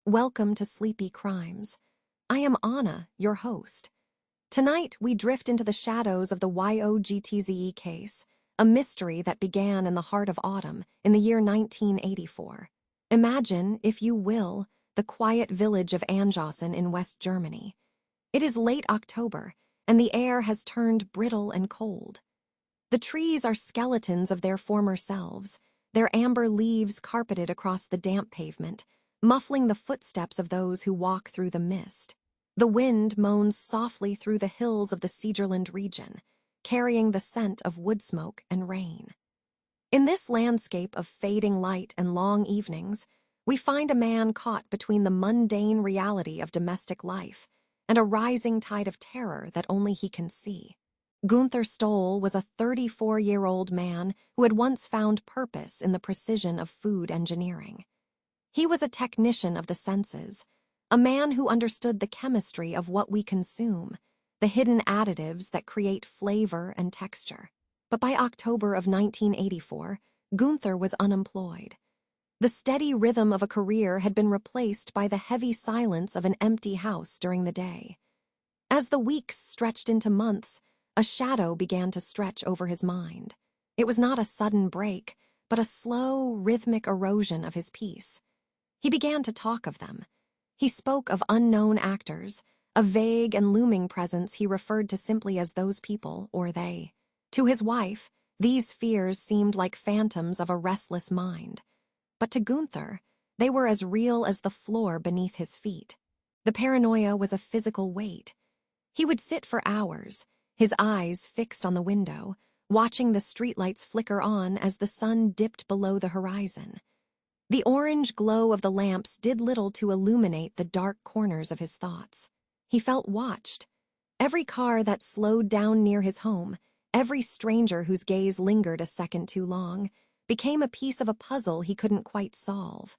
Welcome to Sleepy Crimes. I am Anna, your host. Tonight, we drift into the shadows of the YOGTZE case, a mystery that began in the heart of autumn in the year 1984. Imagine, if you will, the quiet village of Anjossen in West Germany. It is late October, and the air has turned brittle and cold. The trees are skeletons of their former selves, their amber leaves carpeted across the damp pavement, muffling the footsteps of those who walk through the mist. The wind moans softly through the hills of the Siegerland region, carrying the scent of wood smoke and rain. In this landscape of fading light and long evenings, we find a man caught between the mundane reality of domestic life and a rising tide of terror that only he can see. Günther Stoll was a 34-year-old man who had once found purpose in the precision of food engineering. He was a technician of the senses, a man who understood the chemistry of what we consume, the hidden additives that create flavor and texture. But by October of 1984, Günther was unemployed. The steady rhythm of a career had been replaced by the heavy silence of an empty house during the day. As the weeks stretched into months, a shadow began to stretch over his mind. It was not a sudden break, but a slow, rhythmic erosion of his peace. He began to talk of them. He spoke of unknown actors, a vague and looming presence he referred to simply as those people or they. To his wife, these fears seemed like phantoms of a restless mind. But to Günther, they were as real as the floor beneath his feet. The paranoia was a physical weight. He would sit for hours, his eyes fixed on the window, watching the streetlights flicker on as the sun dipped below the horizon. The orange glow of the lamps did little to illuminate the dark corners of his thoughts. He felt watched. Every car that slowed down near his home, every stranger whose gaze lingered a second too long, became a piece of a puzzle he couldn't quite solve.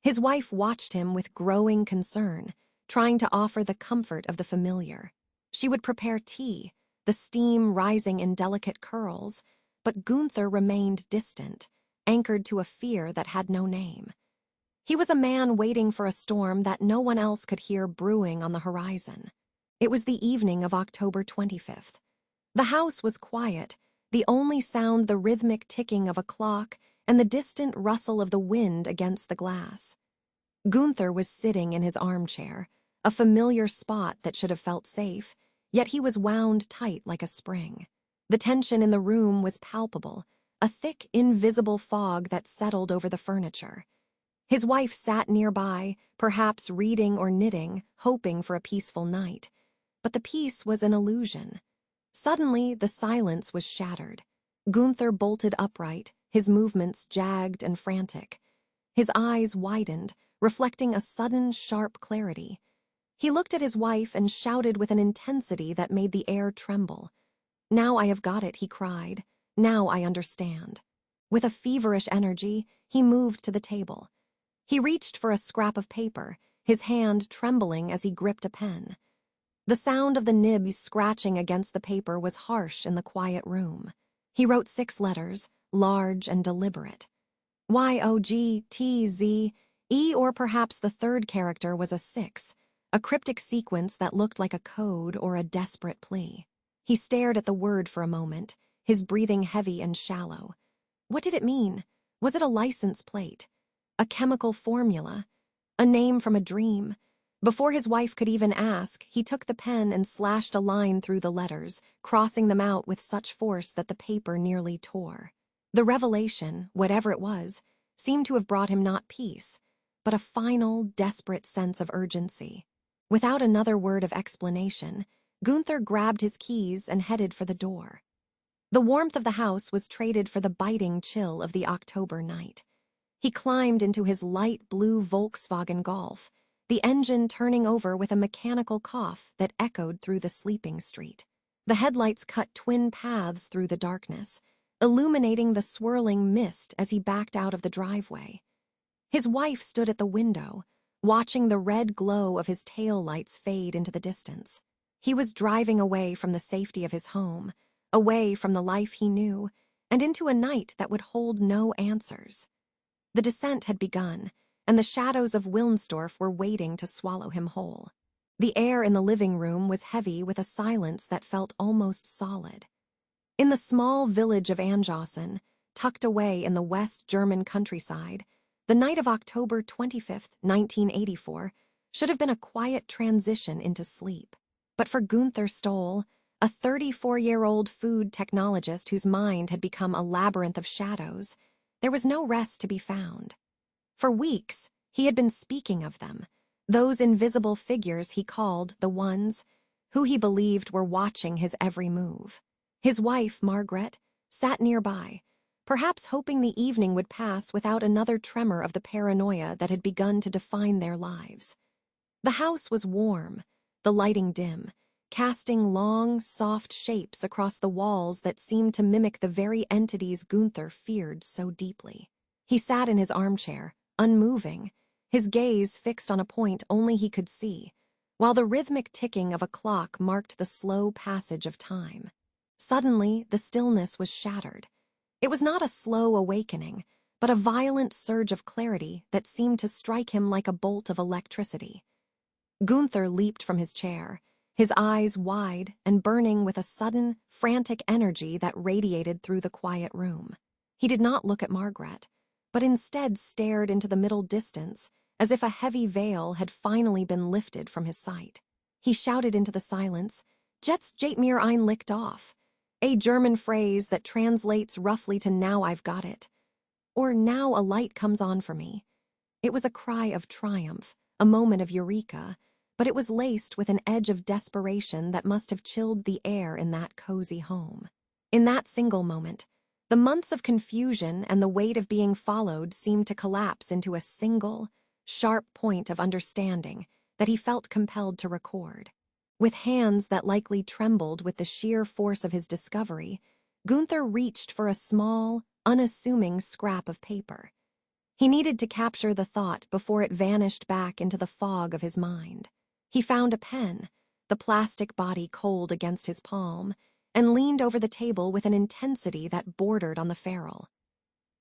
His wife watched him with growing concern, trying to offer the comfort of the familiar. She would prepare tea, the steam rising in delicate curls, but Günther remained distant, anchored to a fear that had no name. He was a man waiting for a storm that no one else could hear brewing on the horizon. It was the evening of October 25th. The house was quiet, the only sound the rhythmic ticking of a clock and the distant rustle of the wind against the glass. Günther was sitting in his armchair, a familiar spot that should have felt safe, yet he was wound tight like a spring. The tension in the room was palpable, a thick, invisible fog that settled over the furniture. His wife sat nearby, perhaps reading or knitting, hoping for a peaceful night. But the peace was an illusion. Suddenly, the silence was shattered. Günther bolted upright, his movements jagged and frantic. His eyes widened, reflecting a sudden, sharp clarity. He looked at his wife and shouted with an intensity that made the air tremble. "Now I have got it," he cried. "Now I understand." With a feverish energy, he moved to the table. He reached for a scrap of paper, his hand trembling as he gripped a pen. The sound of the nibs scratching against the paper was harsh in the quiet room. He wrote 6 letters, large and deliberate. YOGTZE, or perhaps the third character was a 6, a cryptic sequence that looked like a code or a desperate plea. He stared at the word for a moment, his breathing heavy and shallow. What did it mean? Was it a license plate? A chemical formula? A name from a dream? Before his wife could even ask, he took the pen and slashed a line through the letters, crossing them out with such force that the paper nearly tore. The revelation, whatever it was, seemed to have brought him not peace, but a final, desperate sense of urgency. Without another word of explanation, Günther grabbed his keys and headed for the door. The warmth of the house was traded for the biting chill of the October night. He climbed into his light blue Volkswagen Golf, the engine turning over with a mechanical cough that echoed through the sleeping street. The headlights cut twin paths through the darkness, illuminating the swirling mist as he backed out of the driveway. His wife stood at the window, watching the red glow of his taillights fade into the distance. He was driving away from the safety of his home, away from the life he knew, and into a night that would hold no answers. The descent had begun, and the shadows of Wilnsdorf were waiting to swallow him whole. The air in the living room was heavy with a silence that felt almost solid. In the small village of Anjossen, tucked away in the West German countryside, the night of October 25th, 1984, should have been a quiet transition into sleep. But for Günther Stoll, a 34-year-old food technologist whose mind had become a labyrinth of shadows, there was no rest to be found. For weeks, he had been speaking of them, those invisible figures he called the ones who he believed were watching his every move. His wife, Margaret, sat nearby, perhaps hoping the evening would pass without another tremor of the paranoia that had begun to define their lives. The house was warm, the lighting dim, casting long, soft shapes across the walls that seemed to mimic the very entities Günther feared so deeply. He sat in his armchair, unmoving, his gaze fixed on a point only he could see, while the rhythmic ticking of a clock marked the slow passage of time. Suddenly, the stillness was shattered. It was not a slow awakening, but a violent surge of clarity that seemed to strike him like a bolt of electricity. Günther leaped from his chair, his eyes wide and burning with a sudden, frantic energy that radiated through the quiet room. He did not look at Margaret, but instead stared into the middle distance, as if a heavy veil had finally been lifted from his sight. He shouted into the silence, "Jetzt geht mir ein Licht auf," a German phrase that translates roughly to "now I've got it," or "now a light comes on for me." It was a cry of triumph, a moment of eureka, but it was laced with an edge of desperation that must have chilled the air in that cozy home. In that single moment, the months of confusion and the weight of being followed seemed to collapse into a single, sharp point of understanding that he felt compelled to record. With hands that likely trembled with the sheer force of his discovery, Günther reached for a small, unassuming scrap of paper. He needed to capture the thought before it vanished back into the fog of his mind. He found a pen, the plastic body cold against his palm, and leaned over the table with an intensity that bordered on the feral.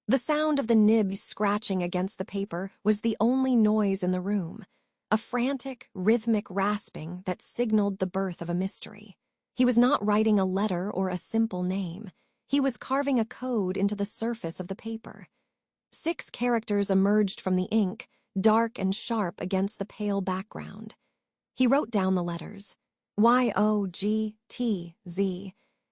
The sound of the nibs scratching against the paper was the only noise in the room, a frantic, rhythmic rasping that signaled the birth of a mystery. He was not writing a letter or a simple name. He was carving a code into the surface of the paper. 6 characters emerged from the ink, dark and sharp against the pale background. He wrote down the letters, Y-O-G-T-Z,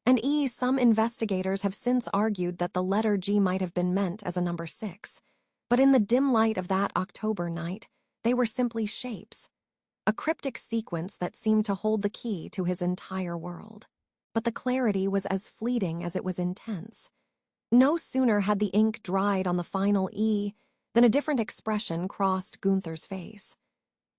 and E. Some investigators have since argued that the letter G might have been meant as a number 6, but in the dim light of that October night, they were simply shapes, a cryptic sequence that seemed to hold the key to his entire world. But the clarity was as fleeting as it was intense. No sooner had the ink dried on the final E than a different expression crossed Günther's face.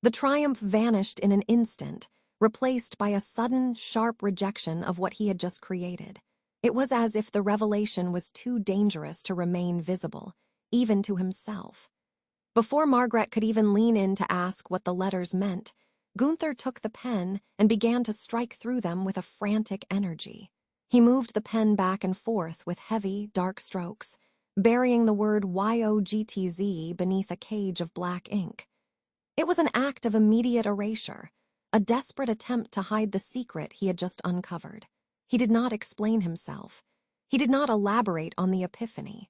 The triumph vanished in an instant, replaced by a sudden, sharp rejection of what he had just created. It was as if the revelation was too dangerous to remain visible, even to himself. Before Margaret could even lean in to ask what the letters meant, Günther took the pen and began to strike through them with a frantic energy. He moved the pen back and forth with heavy, dark strokes, burying the word YOGTZE beneath a cage of black ink. It was an act of immediate erasure, a desperate attempt to hide the secret he had just uncovered. He did not explain himself. He did not elaborate on the epiphany.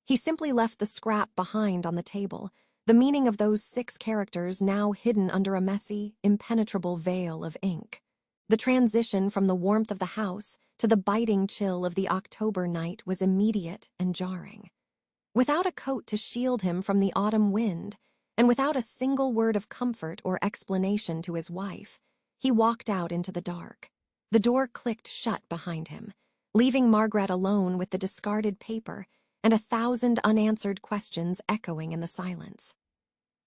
He simply left the scrap behind on the table, the meaning of those 6 characters now hidden under a messy, impenetrable veil of ink. The transition from the warmth of the house to the biting chill of the October night was immediate and jarring. Without a coat to shield him from the autumn wind, and without a single word of comfort or explanation to his wife, he walked out into the dark. The door clicked shut behind him, leaving Margaret alone with the discarded paper and 1,000 unanswered questions echoing in the silence.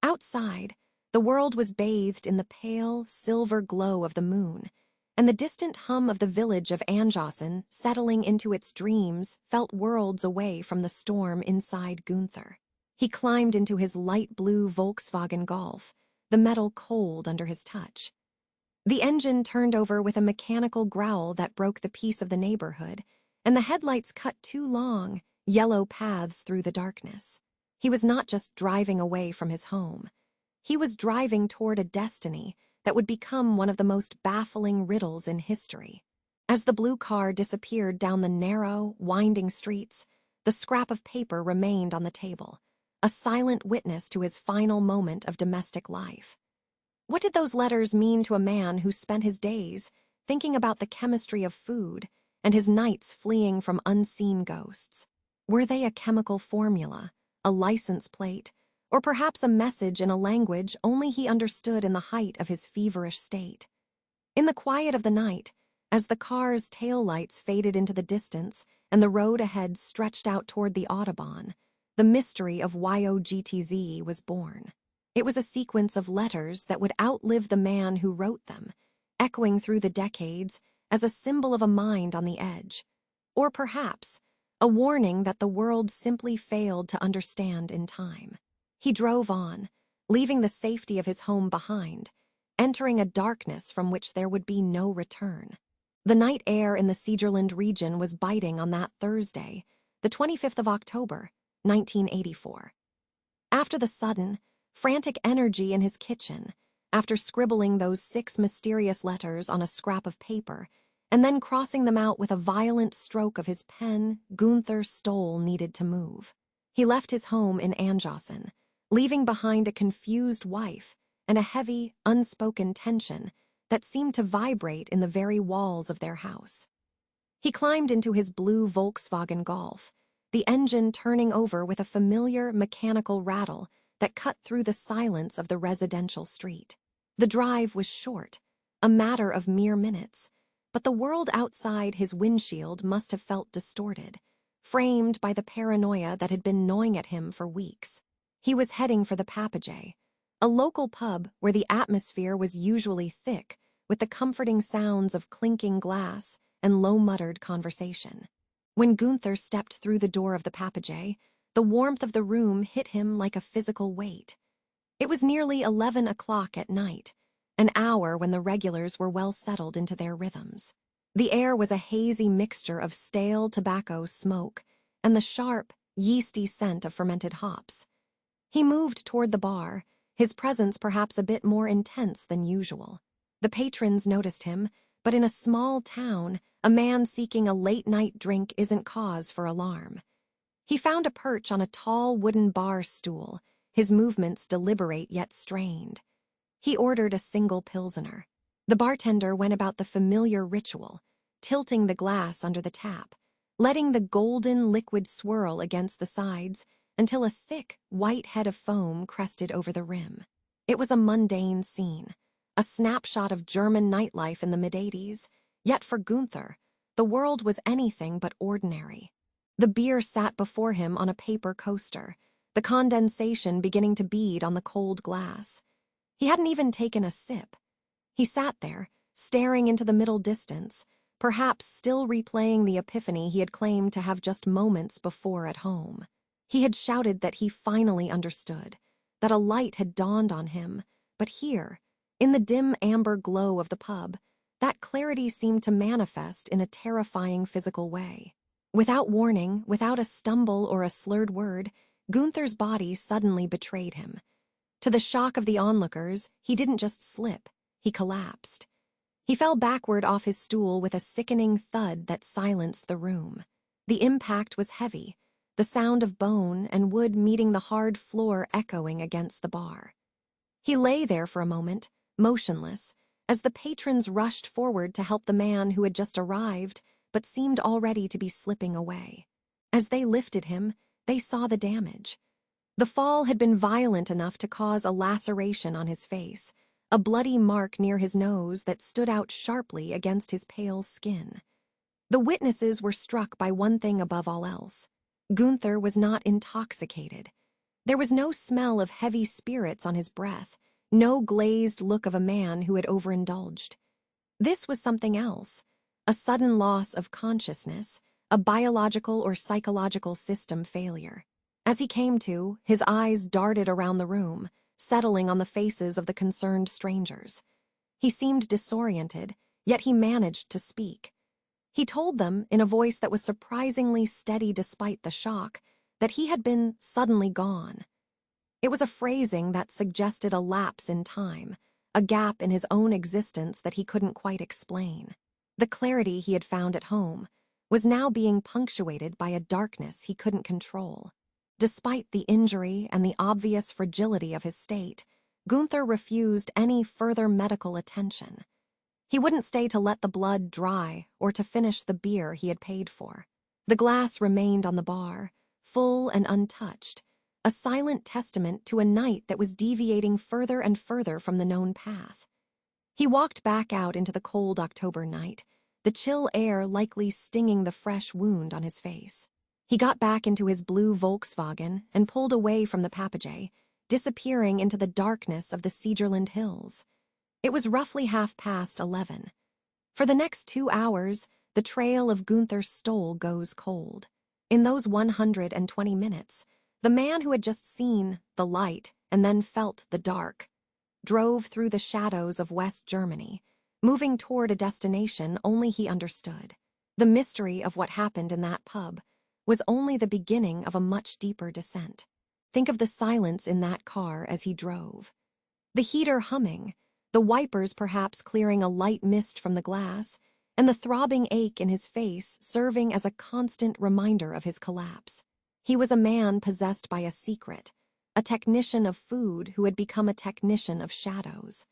Outside, the world was bathed in the pale, silver glow of the moon, and the distant hum of the village of Anjossen settling into its dreams felt worlds away from the storm inside Günther. He climbed into his light blue Volkswagen Golf, the metal cold under his touch. The engine turned over with a mechanical growl that broke the peace of the neighborhood, and the headlights cut 2 long, yellow paths through the darkness. He was not just driving away from his home. He was driving toward a destiny that would become one of the most baffling riddles in history. As the blue car disappeared down the narrow, winding streets, the scrap of paper remained on the table, a silent witness to his final moment of domestic life. What did those letters mean to a man who spent his days thinking about the chemistry of food and his nights fleeing from unseen ghosts? Were they a chemical formula, a license plate, or perhaps a message in a language only he understood in the height of his feverish state? In the quiet of the night, as the car's taillights faded into the distance and the road ahead stretched out toward the Autobahn, the mystery of YOGTZE was born. It was a sequence of letters that would outlive the man who wrote them, echoing through the decades as a symbol of a mind on the edge. Or perhaps a warning that the world simply failed to understand in time. He drove on, leaving the safety of his home behind, entering a darkness from which there would be no return. The night air in the Siegerland region was biting on that Thursday, the 25th of October, 1984. After the sudden, frantic energy in his kitchen, after scribbling those 6 mysterious letters on a scrap of paper, and then crossing them out with a violent stroke of his pen, Günther Stoll needed to move. He left his home in Anjossen, leaving behind a confused wife and a heavy, unspoken tension that seemed to vibrate in the very walls of their house. He climbed into his blue Volkswagen Golf, the engine turning over with a familiar mechanical rattle that cut through the silence of the residential street. The drive was short, a matter of mere minutes, but the world outside his windshield must have felt distorted, framed by the paranoia that had been gnawing at him for weeks. He was heading for the Papagey, a local pub where the atmosphere was usually thick with the comforting sounds of clinking glass and low-muttered conversation. When Günther stepped through the door of the Papagey, the warmth of the room hit him like a physical weight. It was nearly 11 o'clock at night, an hour when the regulars were well settled into their rhythms. The air was a hazy mixture of stale tobacco smoke and the sharp, yeasty scent of fermented hops. He moved toward the bar, his presence perhaps a bit more intense than usual. The patrons noticed him, but in a small town, a man seeking a late-night drink isn't cause for alarm. He found a perch on a tall wooden bar stool, his movements deliberate yet strained. He ordered a single pilsner. The bartender went about the familiar ritual, tilting the glass under the tap, letting the golden liquid swirl against the sides until a thick, white head of foam crested over the rim. It was a mundane scene, a snapshot of German nightlife in the mid-'80s, yet for Günther, the world was anything but ordinary. The beer sat before him on a paper coaster, the condensation beginning to bead on the cold glass. He hadn't even taken a sip. He sat there, staring into the middle distance, perhaps still replaying the epiphany he had claimed to have just moments before at home. He had shouted that he finally understood, that a light had dawned on him, but here, in the dim amber glow of the pub, that clarity seemed to manifest in a terrifying physical way. Without warning, without a stumble or a slurred word, Günther's body suddenly betrayed him. To the shock of the onlookers, he didn't just slip, he collapsed. He fell backward off his stool with a sickening thud that silenced the room. The impact was heavy, the sound of bone and wood meeting the hard floor echoing against the bar. He lay there for a moment, motionless, as the patrons rushed forward to help the man who had just arrived but seemed already to be slipping away. As they lifted him, they saw the damage. The fall had been violent enough to cause a laceration on his face, a bloody mark near his nose that stood out sharply against his pale skin. The witnesses were struck by one thing above all else. Günther was not intoxicated. There was no smell of heavy spirits on his breath, no glazed look of a man who had overindulged. This was something else, a sudden loss of consciousness, a biological or psychological system failure. As he came to, his eyes darted around the room, settling on the faces of the concerned strangers. He seemed disoriented, yet he managed to speak. He told them, in a voice that was surprisingly steady despite the shock, that he had been suddenly gone. It was a phrasing that suggested a lapse in time, a gap in his own existence that he couldn't quite explain. The clarity he had found at home was now being punctuated by a darkness he couldn't control. Despite the injury and the obvious fragility of his state, Günther refused any further medical attention. He wouldn't stay to let the blood dry or to finish the beer he had paid for. The glass remained on the bar, full and untouched, a silent testament to a night that was deviating further and further from the known path. He walked back out into the cold October night, the chill air likely stinging the fresh wound on his face. He got back into his blue Volkswagen and pulled away from the Papagei, disappearing into the darkness of the Siegerland Hills. It was roughly 11:30. For the next 2 hours, the trail of Günther Stoll goes cold. In those 120 minutes, the man who had just seen the light and then felt the dark drove through the shadows of West Germany, moving toward a destination only he understood. The mystery of what happened in that pub was only the beginning of a much deeper descent. Think of the silence in that car as he drove. The heater humming, the wipers perhaps clearing a light mist from the glass, and the throbbing ache in his face serving as a constant reminder of his collapse. He was a man possessed by a secret, a technician of food who had become a technician of shadows.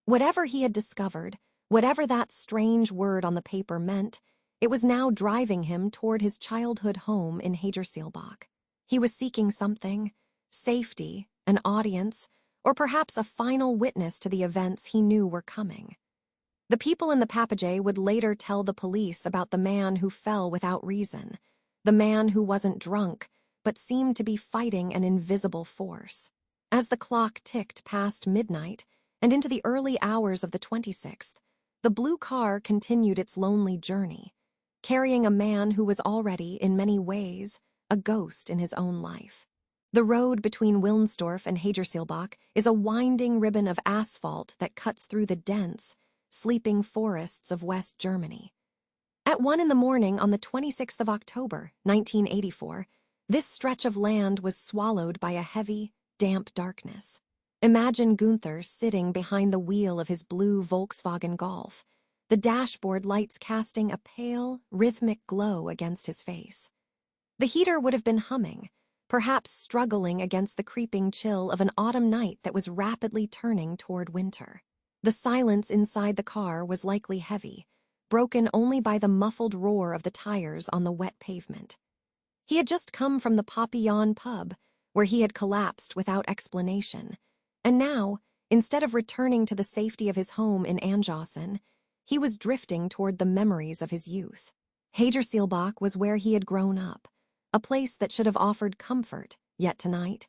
Whatever he had discovered, whatever that strange word on the paper meant, it was now driving him toward his childhood home in Hagerseelbach. He was seeking something, safety, an audience, or perhaps a final witness to the events he knew were coming. The people in the Papagei would later tell the police about the man who fell without reason, the man who wasn't drunk, but seemed to be fighting an invisible force. As the clock ticked past midnight and into the early hours of the 26th, the blue car continued its lonely journey, carrying a man who was already, in many ways, a ghost in his own life. The road between Wilnsdorf and Hagerseelbach is a winding ribbon of asphalt that cuts through the dense, sleeping forests of West Germany. At 1 a.m. on the 26th of October, 1984, this stretch of land was swallowed by a heavy, damp darkness. Imagine Günther sitting behind the wheel of his blue Volkswagen Golf, the dashboard lights casting a pale, rhythmic glow against his face. The heater would have been humming, perhaps struggling against the creeping chill of an autumn night that was rapidly turning toward winter. The silence inside the car was likely heavy, broken only by the muffled roar of the tires on the wet pavement. He had just come from the Papillon pub, where he had collapsed without explanation, and now, instead of returning to the safety of his home in Anjausen, he was drifting toward the memories of his youth. Hagerseelbach was where he had grown up, a place that should have offered comfort, yet tonight,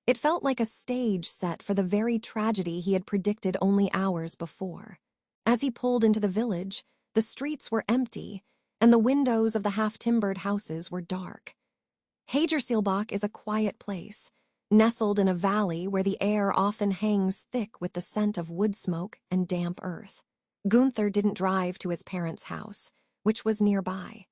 it felt like a stage set for the very tragedy he had predicted only hours before. As he pulled into the village, the streets were empty, and the windows of the half-timbered houses were dark. Hagerseelbach is a quiet place, nestled in a valley where the air often hangs thick with the scent of wood smoke and damp earth. Günther didn't drive to his parents' house, which was nearby.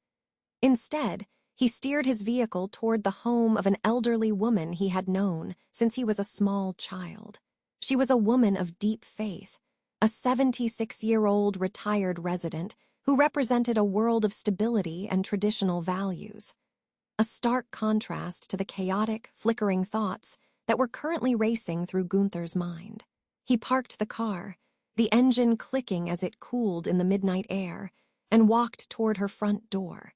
Instead, he steered his vehicle toward the home of an elderly woman he had known since he was a small child. She was a woman of deep faith, a 76-year-old retired resident who represented a world of stability and traditional values. A stark contrast to the chaotic, flickering thoughts that were currently racing through Günther's mind. He parked the car, the engine clicking as it cooled in the midnight air, and walked toward her front door.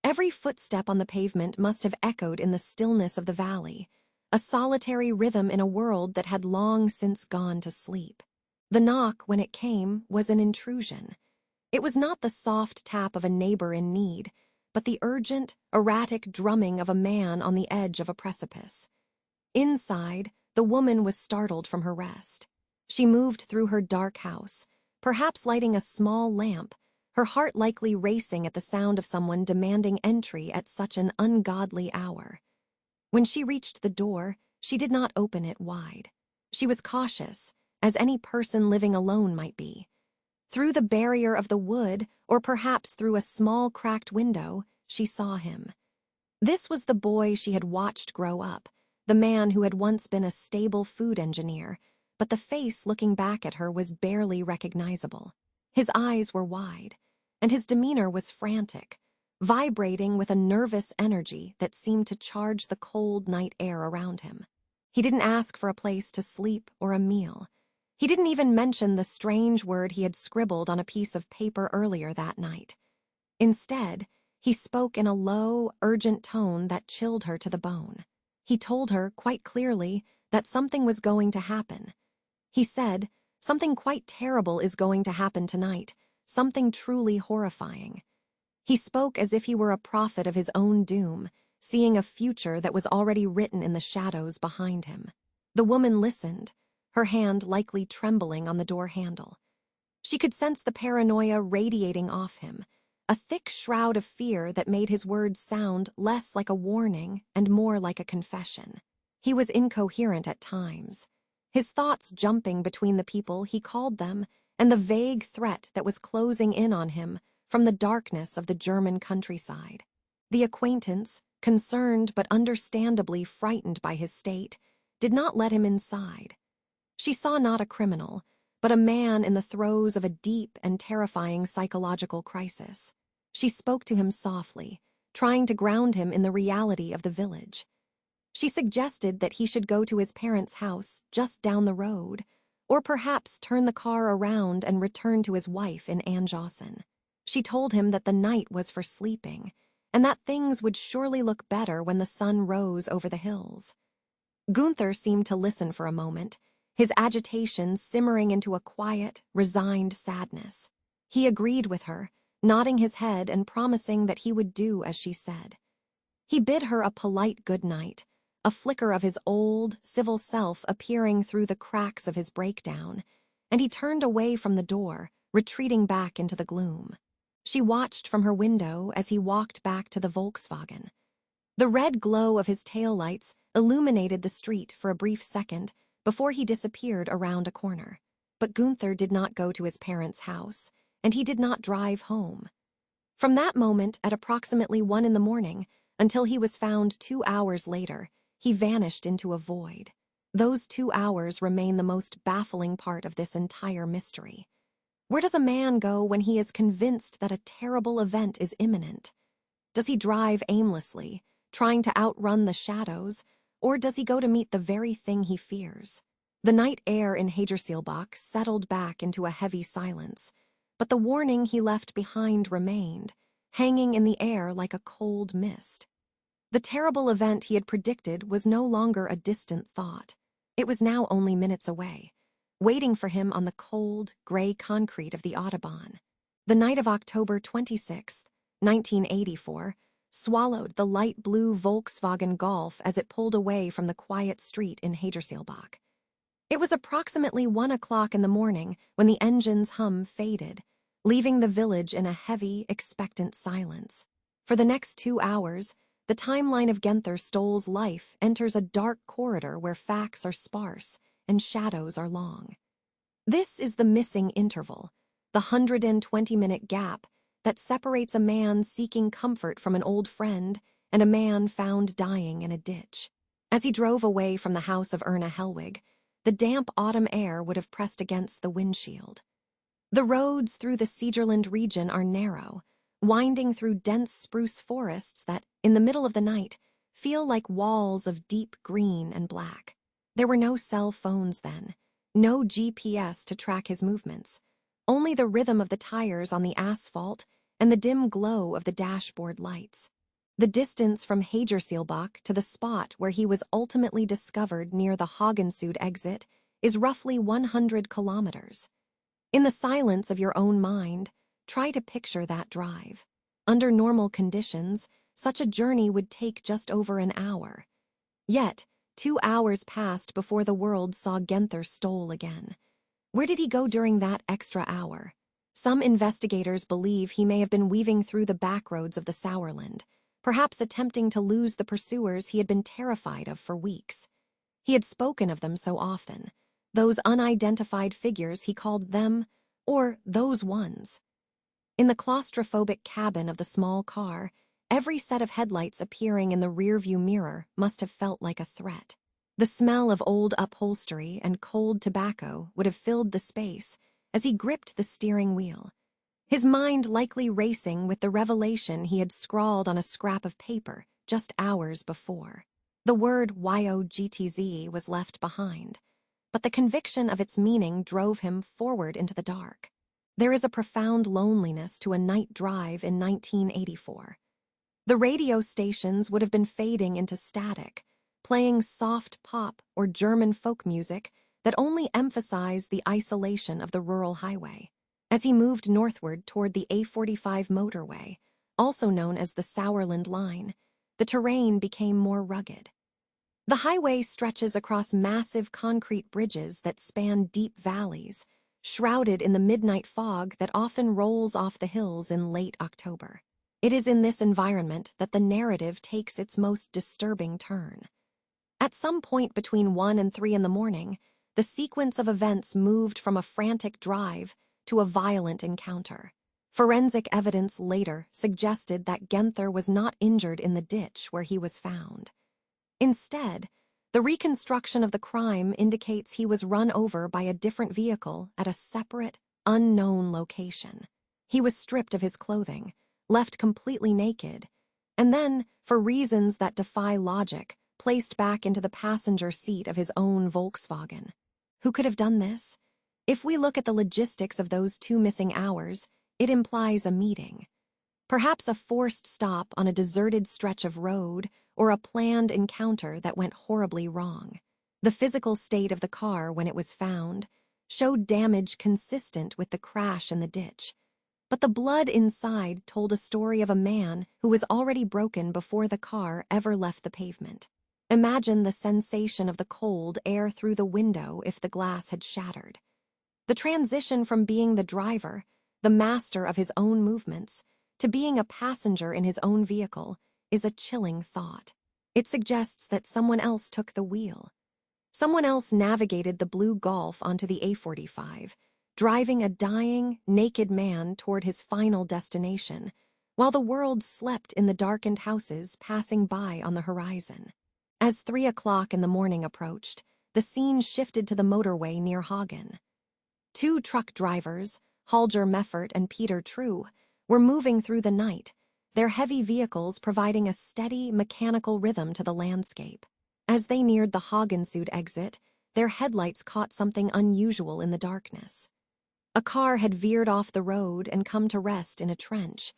Every footstep on the pavement must have echoed in the stillness of the valley, a solitary rhythm in a world that had long since gone to sleep. The knock, when it came, was an intrusion. It was not the soft tap of a neighbor in need, but the urgent, erratic drumming of a man on the edge of a precipice. Inside, the woman was startled from her rest. She moved through her dark house, perhaps lighting a small lamp, her heart likely racing at the sound of someone demanding entry at such an ungodly hour. When she reached the door, she did not open it wide. She was cautious, as any person living alone might be. Through the barrier of the wood, or perhaps through a small cracked window, she saw him. This was the boy she had watched grow up, the man who had once been a stable food engineer, but the face looking back at her was barely recognizable. His eyes were wide, and his demeanor was frantic, vibrating with a nervous energy that seemed to charge the cold night air around him. He didn't ask for a place to sleep or a meal. He didn't even mention the strange word he had scribbled on a piece of paper earlier that night. Instead, he spoke in a low, urgent tone that chilled her to the bone. He told her, quite clearly, that something was going to happen. He said, "Something quite terrible is going to happen tonight, something truly horrifying." He spoke as if he were a prophet of his own doom, seeing a future that was already written in the shadows behind him. The woman listened, her hand likely trembling on the door handle. She could sense the paranoia radiating off him, a thick shroud of fear that made his words sound less like a warning and more like a confession. He was incoherent at times, his thoughts jumping between the people he called them and the vague threat that was closing in on him from the darkness of the German countryside. The acquaintance, concerned but understandably frightened by his state, did not let him inside. She saw not a criminal, but a man in the throes of a deep and terrifying psychological crisis. She spoke to him softly, trying to ground him in the reality of the village. She suggested that he should go to his parents' house just down the road, or perhaps turn the car around and return to his wife in Anjausen. She told him that the night was for sleeping, and that things would surely look better when the sun rose over the hills. Günther seemed to listen for a moment, his agitation simmering into a quiet, resigned sadness. He agreed with her, nodding his head and promising that he would do as she said. He bid her a polite good night, a flicker of his old, civil self appearing through the cracks of his breakdown, and he turned away from the door, retreating back into the gloom. She watched from her window as he walked back to the Volkswagen. The red glow of his taillights illuminated the street for a brief second before he disappeared around a corner. But Günther did not go to his parents' house, and he did not drive home. From that moment at approximately 1 in the morning until he was found 2 hours later, he vanished into a void. Those 2 hours remain the most baffling part of this entire mystery. Where does a man go when he is convinced that a terrible event is imminent? Does he drive aimlessly, trying to outrun the shadows, or does he go to meet the very thing he fears? The night air in Hagerseelbach settled back into a heavy silence, but the warning he left behind remained, hanging in the air like a cold mist. The terrible event he had predicted was no longer a distant thought. It was now only minutes away, waiting for him on the cold, gray concrete of the Autobahn. The night of October 26, 1984, swallowed the light blue Volkswagen Golf as it pulled away from the quiet street in Hagerseelbach. It was approximately 1 o'clock in the morning when the engine's hum faded, leaving the village in a heavy, expectant silence. For the next 2 hours, the timeline of Günther Stoll's life enters a dark corridor where facts are sparse and shadows are long. This is the missing interval, the 120-minute gap that separates a man seeking comfort from an old friend and a man found dying in a ditch. As he drove away from the house of Erna Hellwig, the damp autumn air would have pressed against the windshield. The roads through the Siegerland region are narrow, winding through dense spruce forests that, in the middle of the night, feel like walls of deep green and black. There were no cell phones then, no GPS to track his movements, only the rhythm of the tires on the asphalt and the dim glow of the dashboard lights. The distance from Hagerseelbach to the spot where he was ultimately discovered near the Hagensud exit is roughly 100 kilometers. In the silence of your own mind, try to picture that drive. Under normal conditions, such a journey would take just over an hour. Yet, 2 hours passed before the world saw Günther Stoll again. Where did he go during that extra hour? Some investigators believe he may have been weaving through the backroads of the Sauerland, perhaps attempting to lose the pursuers he had been terrified of for weeks. He had spoken of them so often, those unidentified figures he called them, or those ones. In the claustrophobic cabin of the small car, Every set of headlights appearing in the rearview mirror must have felt like a threat. The smell of old upholstery and cold tobacco would have filled the space as he gripped the steering wheel, his mind likely racing with the revelation he had scrawled on a scrap of paper just hours before. The word YOGTZE was left behind, but the conviction of its meaning drove him forward into the dark. There is a profound loneliness to a night drive in 1984. The radio stations would have been fading into static, playing soft pop or German folk music that only emphasized the isolation of the rural highway. As he moved northward toward the A45 motorway, also known as the Sauerland Line, the terrain became more rugged. The highway stretches across massive concrete bridges that span deep valleys, shrouded in the midnight fog that often rolls off the hills in late October. It is in this environment that the narrative takes its most disturbing turn. At some point between 1 and 3 in the morning, the sequence of events moved from a frantic drive to a violent encounter. Forensic evidence later suggested that Günther was not injured in the ditch where he was found. Instead, the reconstruction of the crime indicates he was run over by a different vehicle at a separate, unknown location. He was stripped of his clothing, left completely naked, and then, for reasons that defy logic, placed back into the passenger seat of his own Volkswagen. Who could have done this? If we look at the logistics of those 2 missing hours, it implies a meeting. Perhaps a forced stop on a deserted stretch of road or a planned encounter that went horribly wrong. The physical state of the car when it was found showed damage consistent with the crash in the ditch. But the blood inside told a story of a man who was already broken before the car ever left the pavement. Imagine the sensation of the cold air through the window if the glass had shattered. The transition from being the driver, the master of his own movements, to being a passenger in his own vehicle is a chilling thought. It suggests that someone else took the wheel. Someone else navigated the blue Golf onto the A45, driving a dying, naked man toward his final destination, while the world slept in the darkened houses passing by on the horizon. As 3 o'clock in the morning approached, the scene shifted to the motorway near Hagen. 2 truck drivers, Holger Meffert and Peter True, were moving through the night, their heavy vehicles providing a steady, mechanical rhythm to the landscape. As they neared the Hagensud exit, their headlights caught something unusual in the darkness. A car had veered off the road and come to rest in a trench,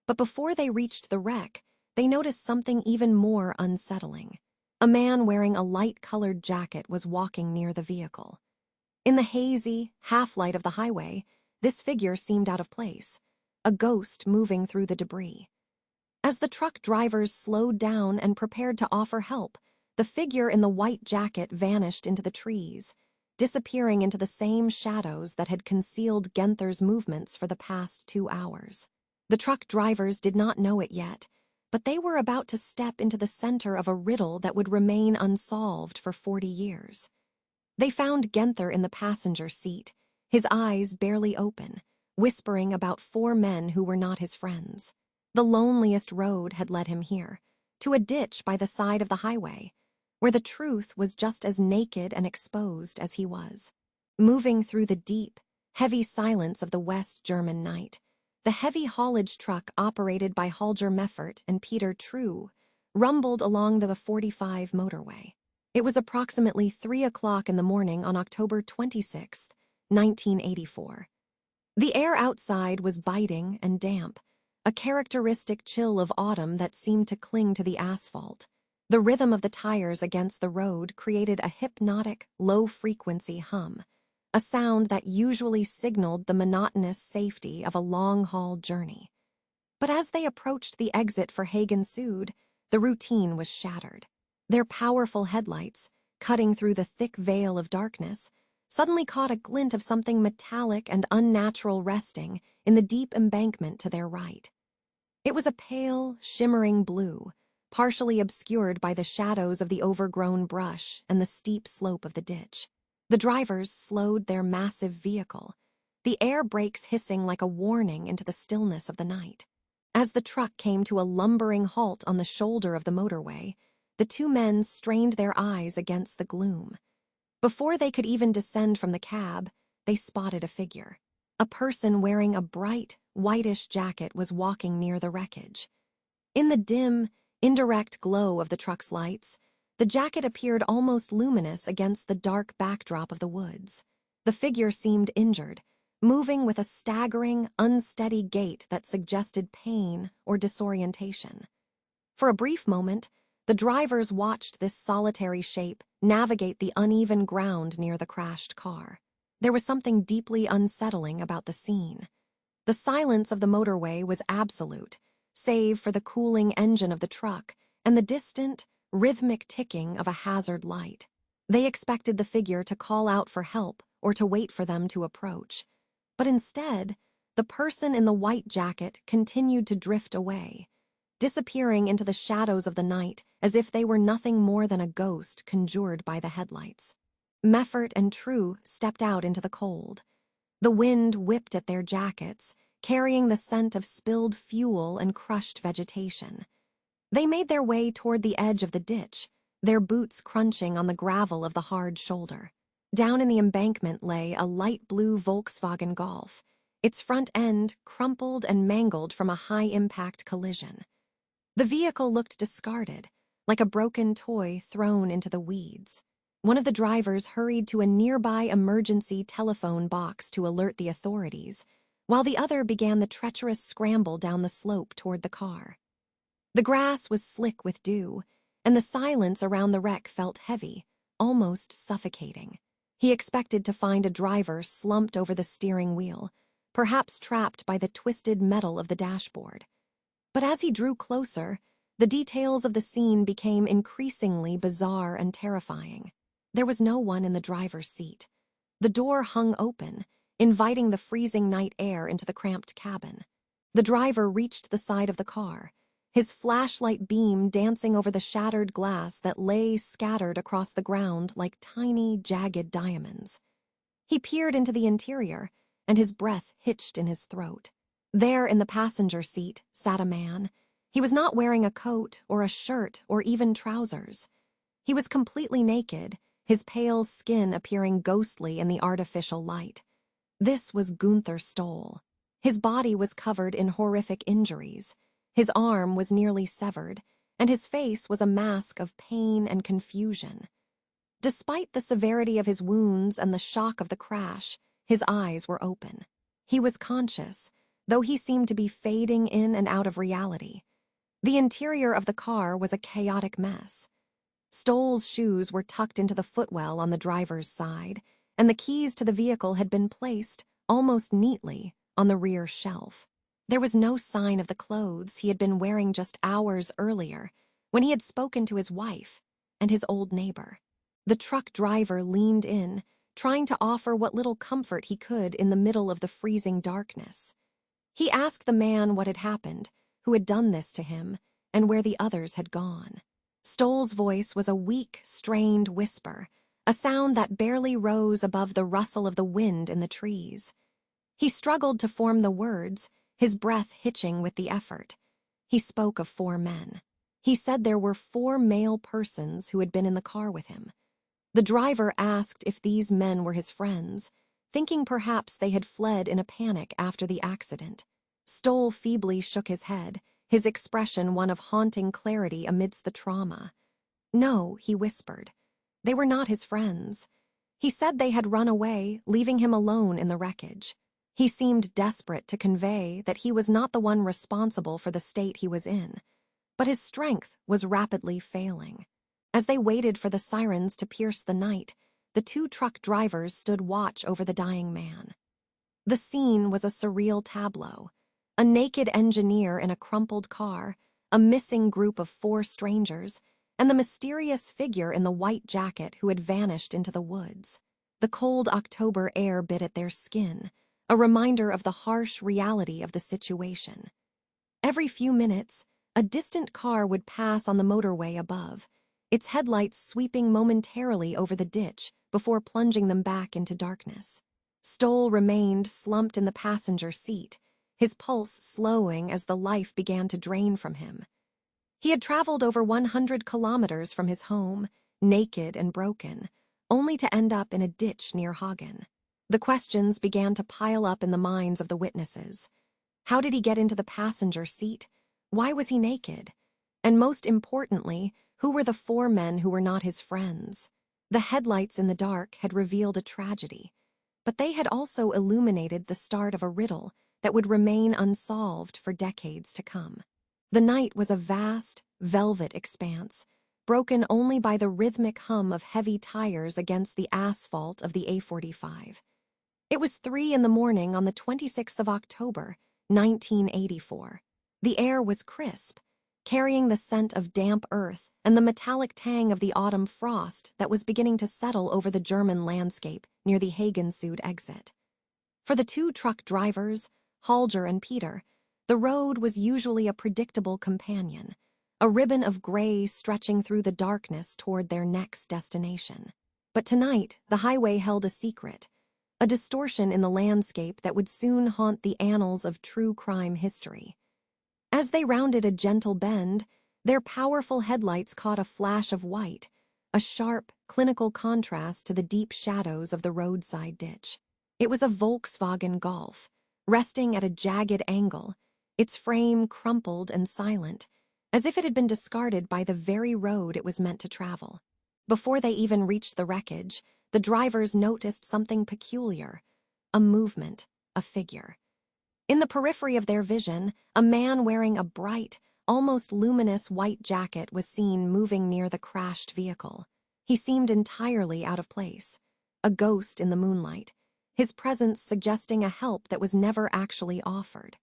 but before they reached the wreck, they noticed something even more unsettling. A man wearing a light-colored jacket was walking near the vehicle. In the hazy, half-light of the highway, this figure seemed out of place, a ghost moving through the debris. As the truck drivers slowed down and prepared to offer help, the figure in the white jacket vanished into the trees, disappearing into the same shadows that had concealed Günther's movements for the past 2 hours. The truck drivers did not know it yet, but they were about to step into the center of a riddle that would remain unsolved for 40 years. They found Günther in the passenger seat, his eyes barely open, whispering about 4 men who were not his friends. The loneliest road had led him here, to a ditch by the side of the highway, where the truth was just as naked and exposed as he was. Moving through the deep, heavy silence of the West German night, the heavy haulage truck operated by Holger Meffert and Peter True rumbled along the 45 motorway. It was approximately 3 o'clock in the morning on October 26, 1984. The air outside was biting and damp, a characteristic chill of autumn that seemed to cling to the asphalt. The rhythm of the tires against the road created a hypnotic, low-frequency hum, a sound that usually signaled the monotonous safety of a long-haul journey. But as they approached the exit for Hagensud, the routine was shattered. Their powerful headlights, cutting through the thick veil of darkness, suddenly caught a glint of something metallic and unnatural resting in the deep embankment to their right. It was a pale, shimmering blue, partially obscured by the shadows of the overgrown brush and the steep slope of the ditch. The drivers slowed their massive vehicle, the air brakes hissing like a warning into the stillness of the night. As the truck came to a lumbering halt on the shoulder of the motorway, the two men strained their eyes against the gloom. Before they could even descend from the cab, they spotted a figure. A person wearing a bright, whitish jacket was walking near the wreckage. In the dim, indirect glow of the truck's lights, the jacket appeared almost luminous against the dark backdrop of the woods. The figure seemed injured, moving with a staggering, unsteady gait that suggested pain or disorientation. For a brief moment, the drivers watched this solitary shape navigate the uneven ground near the crashed car. There was something deeply unsettling about the scene. The silence of the motorway was absolute, save for the cooling engine of the truck and the distant, rhythmic ticking of a hazard light. They expected the figure to call out for help or to wait for them to approach. But instead, the person in the white jacket continued to drift away, disappearing into the shadows of the night as if they were nothing more than a ghost conjured by the headlights. Meffert and True stepped out into the cold. The wind whipped at their jackets, carrying the scent of spilled fuel and crushed vegetation. They made their way toward the edge of the ditch, their boots crunching on the gravel of the hard shoulder. Down in the embankment lay a light blue Volkswagen Golf, its front end crumpled and mangled from a high-impact collision. The vehicle looked discarded, like a broken toy thrown into the weeds. One of the drivers hurried to a nearby emergency telephone box to alert the authorities, while the other began the treacherous scramble down the slope toward the car. The grass was slick with dew, and the silence around the wreck felt heavy, almost suffocating. He expected to find a driver slumped over the steering wheel, perhaps trapped by the twisted metal of the dashboard. But as he drew closer, the details of the scene became increasingly bizarre and terrifying. There was no one in the driver's seat. The door hung open, inviting the freezing night air into the cramped cabin. The driver reached the side of the car, his flashlight beam dancing over the shattered glass that lay scattered across the ground like tiny, jagged diamonds. He peered into the interior, and his breath hitched in his throat. There in the passenger seat sat a man. He was not wearing a coat or a shirt or even trousers. He was completely naked, his pale skin appearing ghostly in the artificial light. This was Günther Stoll. His body was covered in horrific injuries. His arm was nearly severed, and his face was a mask of pain and confusion. Despite the severity of his wounds and the shock of the crash, his eyes were open. He was conscious, though he seemed to be fading in and out of reality. The interior of the car was a chaotic mess. Stoll's shoes were tucked into the footwell on the driver's side, and the keys to the vehicle had been placed, almost neatly, on the rear shelf. There was no sign of the clothes he had been wearing just hours earlier, when he had spoken to his wife and his old neighbor. The truck driver leaned in, trying to offer what little comfort he could in the middle of the freezing darkness. He asked the man what had happened, who had done this to him, and where the others had gone. Stoll's voice was a weak, strained whisper, a sound that barely rose above the rustle of the wind in the trees. He struggled to form the words, his breath hitching with the effort. He spoke of 4 men. He said there were 4 male persons who had been in the car with him. The driver asked if these men were his friends, thinking perhaps they had fled in a panic after the accident. Stoll feebly shook his head, his expression one of haunting clarity amidst the trauma. "No," he whispered. "They were not his friends." He said they had run away, leaving him alone in the wreckage. He seemed desperate to convey that he was not the one responsible for the state he was in, but his strength was rapidly failing. As they waited for the sirens to pierce the night, the 2 truck drivers stood watch over the dying man. The scene was a surreal tableau. A naked engineer in a crumpled car, a missing group of 4 strangers, and the mysterious figure in the white jacket who had vanished into the woods. The cold October air bit at their skin, a reminder of the harsh reality of the situation. Every few minutes, a distant car would pass on the motorway above, its headlights sweeping momentarily over the ditch before plunging them back into darkness. Stoll remained slumped in the passenger seat, his pulse slowing as the life began to drain from him. He had traveled over 100 kilometers from his home, naked and broken, only to end up in a ditch near Hagen. The questions began to pile up in the minds of the witnesses. How did he get into the passenger seat? Why was he naked? And most importantly, who were the 4 men who were not his friends? The headlights in the dark had revealed a tragedy, but they had also illuminated the start of a riddle that would remain unsolved for decades to come. The night was a vast, velvet expanse, broken only by the rhythmic hum of heavy tires against the asphalt of the A45. It was 3 in the morning on the 26th of October, 1984. The air was crisp, carrying the scent of damp earth and the metallic tang of the autumn frost that was beginning to settle over the German landscape near the Hagen-Süd exit. For the 2 truck drivers, Holger and Peter, the road was usually a predictable companion, a ribbon of gray stretching through the darkness toward their next destination. But tonight, the highway held a secret, a distortion in the landscape that would soon haunt the annals of true crime history. As they rounded a gentle bend, their powerful headlights caught a flash of white, a sharp, clinical contrast to the deep shadows of the roadside ditch. It was a Volkswagen Golf, resting at a jagged angle, its frame crumpled and silent, as if it had been discarded by the very road it was meant to travel. Before they even reached the wreckage, the drivers noticed something peculiar, a movement, a figure. In the periphery of their vision, a man wearing a bright, almost luminous white jacket was seen moving near the crashed vehicle. He seemed entirely out of place, a ghost in the moonlight, his presence suggesting a help that was never actually offered.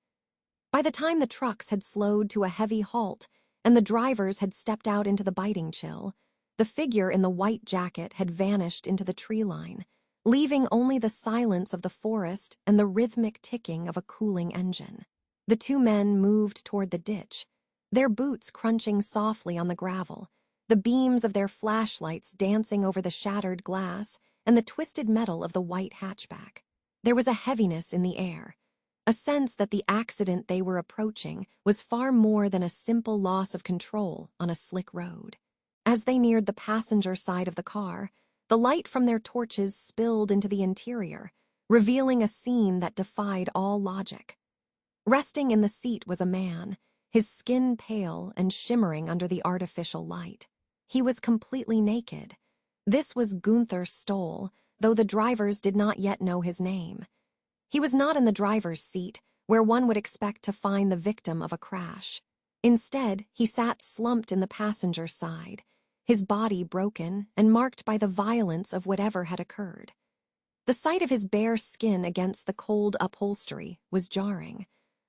By the time the trucks had slowed to a heavy halt and the drivers had stepped out into the biting chill, the figure in the white jacket had vanished into the tree line, leaving only the silence of the forest and the rhythmic ticking of a cooling engine. The 2 men moved toward the ditch, their boots crunching softly on the gravel, the beams of their flashlights dancing over the shattered glass and the twisted metal of the white hatchback. There was a heaviness in the air, a sense that the accident they were approaching was far more than a simple loss of control on a slick road. As they neared the passenger side of the car, the light from their torches spilled into the interior, revealing a scene that defied all logic. Resting in the seat was a man, his skin pale and shimmering under the artificial light. He was completely naked. This was Günther Stoll, though the drivers did not yet know his name. He was not in the driver's seat, where one would expect to find the victim of a crash. Instead, he sat slumped in the passenger side, his body broken and marked by the violence of whatever had occurred. The sight of his bare skin against the cold upholstery was jarring,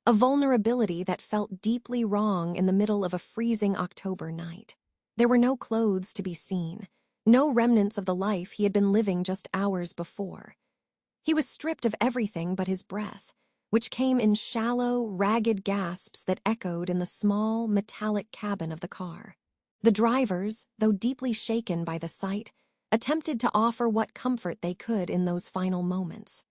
a vulnerability that felt deeply wrong in the middle of a freezing October night. There were no clothes to be seen, no remnants of the life he had been living just hours before. He was stripped of everything but his breath, which came in shallow, ragged gasps that echoed in the small, metallic cabin of the car. The drivers, though deeply shaken by the sight, attempted to offer what comfort they could in those final moments.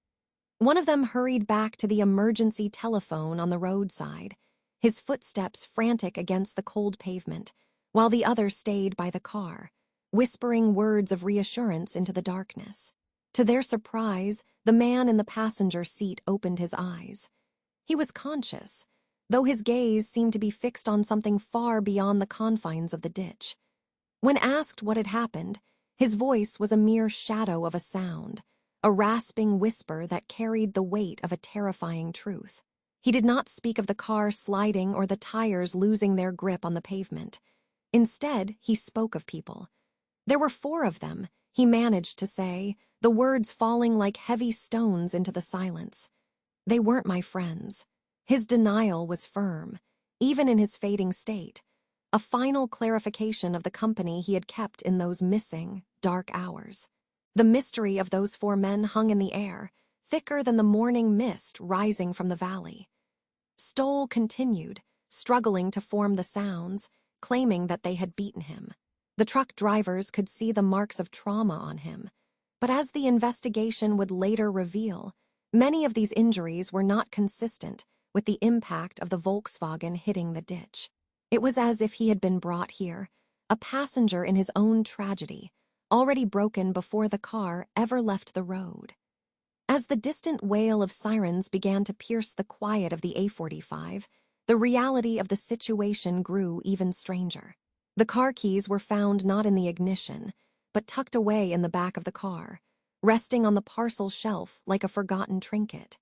One of them hurried back to the emergency telephone on the roadside, his footsteps frantic against the cold pavement, while the other stayed by the car, whispering words of reassurance into the darkness. To their surprise, the man in the passenger seat opened his eyes. He was conscious, though his gaze seemed to be fixed on something far beyond the confines of the ditch. When asked what had happened, his voice was a mere shadow of a sound, a rasping whisper that carried the weight of a terrifying truth. He did not speak of the car sliding or the tires losing their grip on the pavement. Instead, he spoke of people. There were 4 of them, he managed to say, the words falling like heavy stones into the silence. They weren't my friends. His denial was firm, even in his fading state, a final clarification of the company he had kept in those missing, dark hours. The mystery of those 4 men hung in the air, thicker than the morning mist rising from the valley. Stoll continued, struggling to form the sounds, claiming that they had beaten him. The truck drivers could see the marks of trauma on him, but as the investigation would later reveal, many of these injuries were not consistent with the impact of the Volkswagen hitting the ditch. It was as if he had been brought here, a passenger in his own tragedy, already broken before the car ever left the road. As the distant wail of sirens began to pierce the quiet of the A45, the reality of the situation grew even stranger. The car keys were found not in the ignition, but tucked away in the back of the car, resting on the parcel shelf like a forgotten trinket.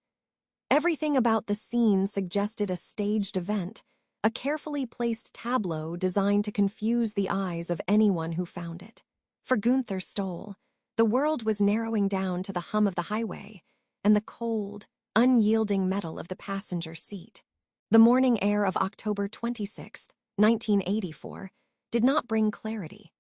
Everything about the scene suggested a staged event, a carefully placed tableau designed to confuse the eyes of anyone who found it. For Günther Stoll, the world was narrowing down to the hum of the highway and the cold, unyielding metal of the passenger seat. The morning air of October 26, 1984, did not bring clarity.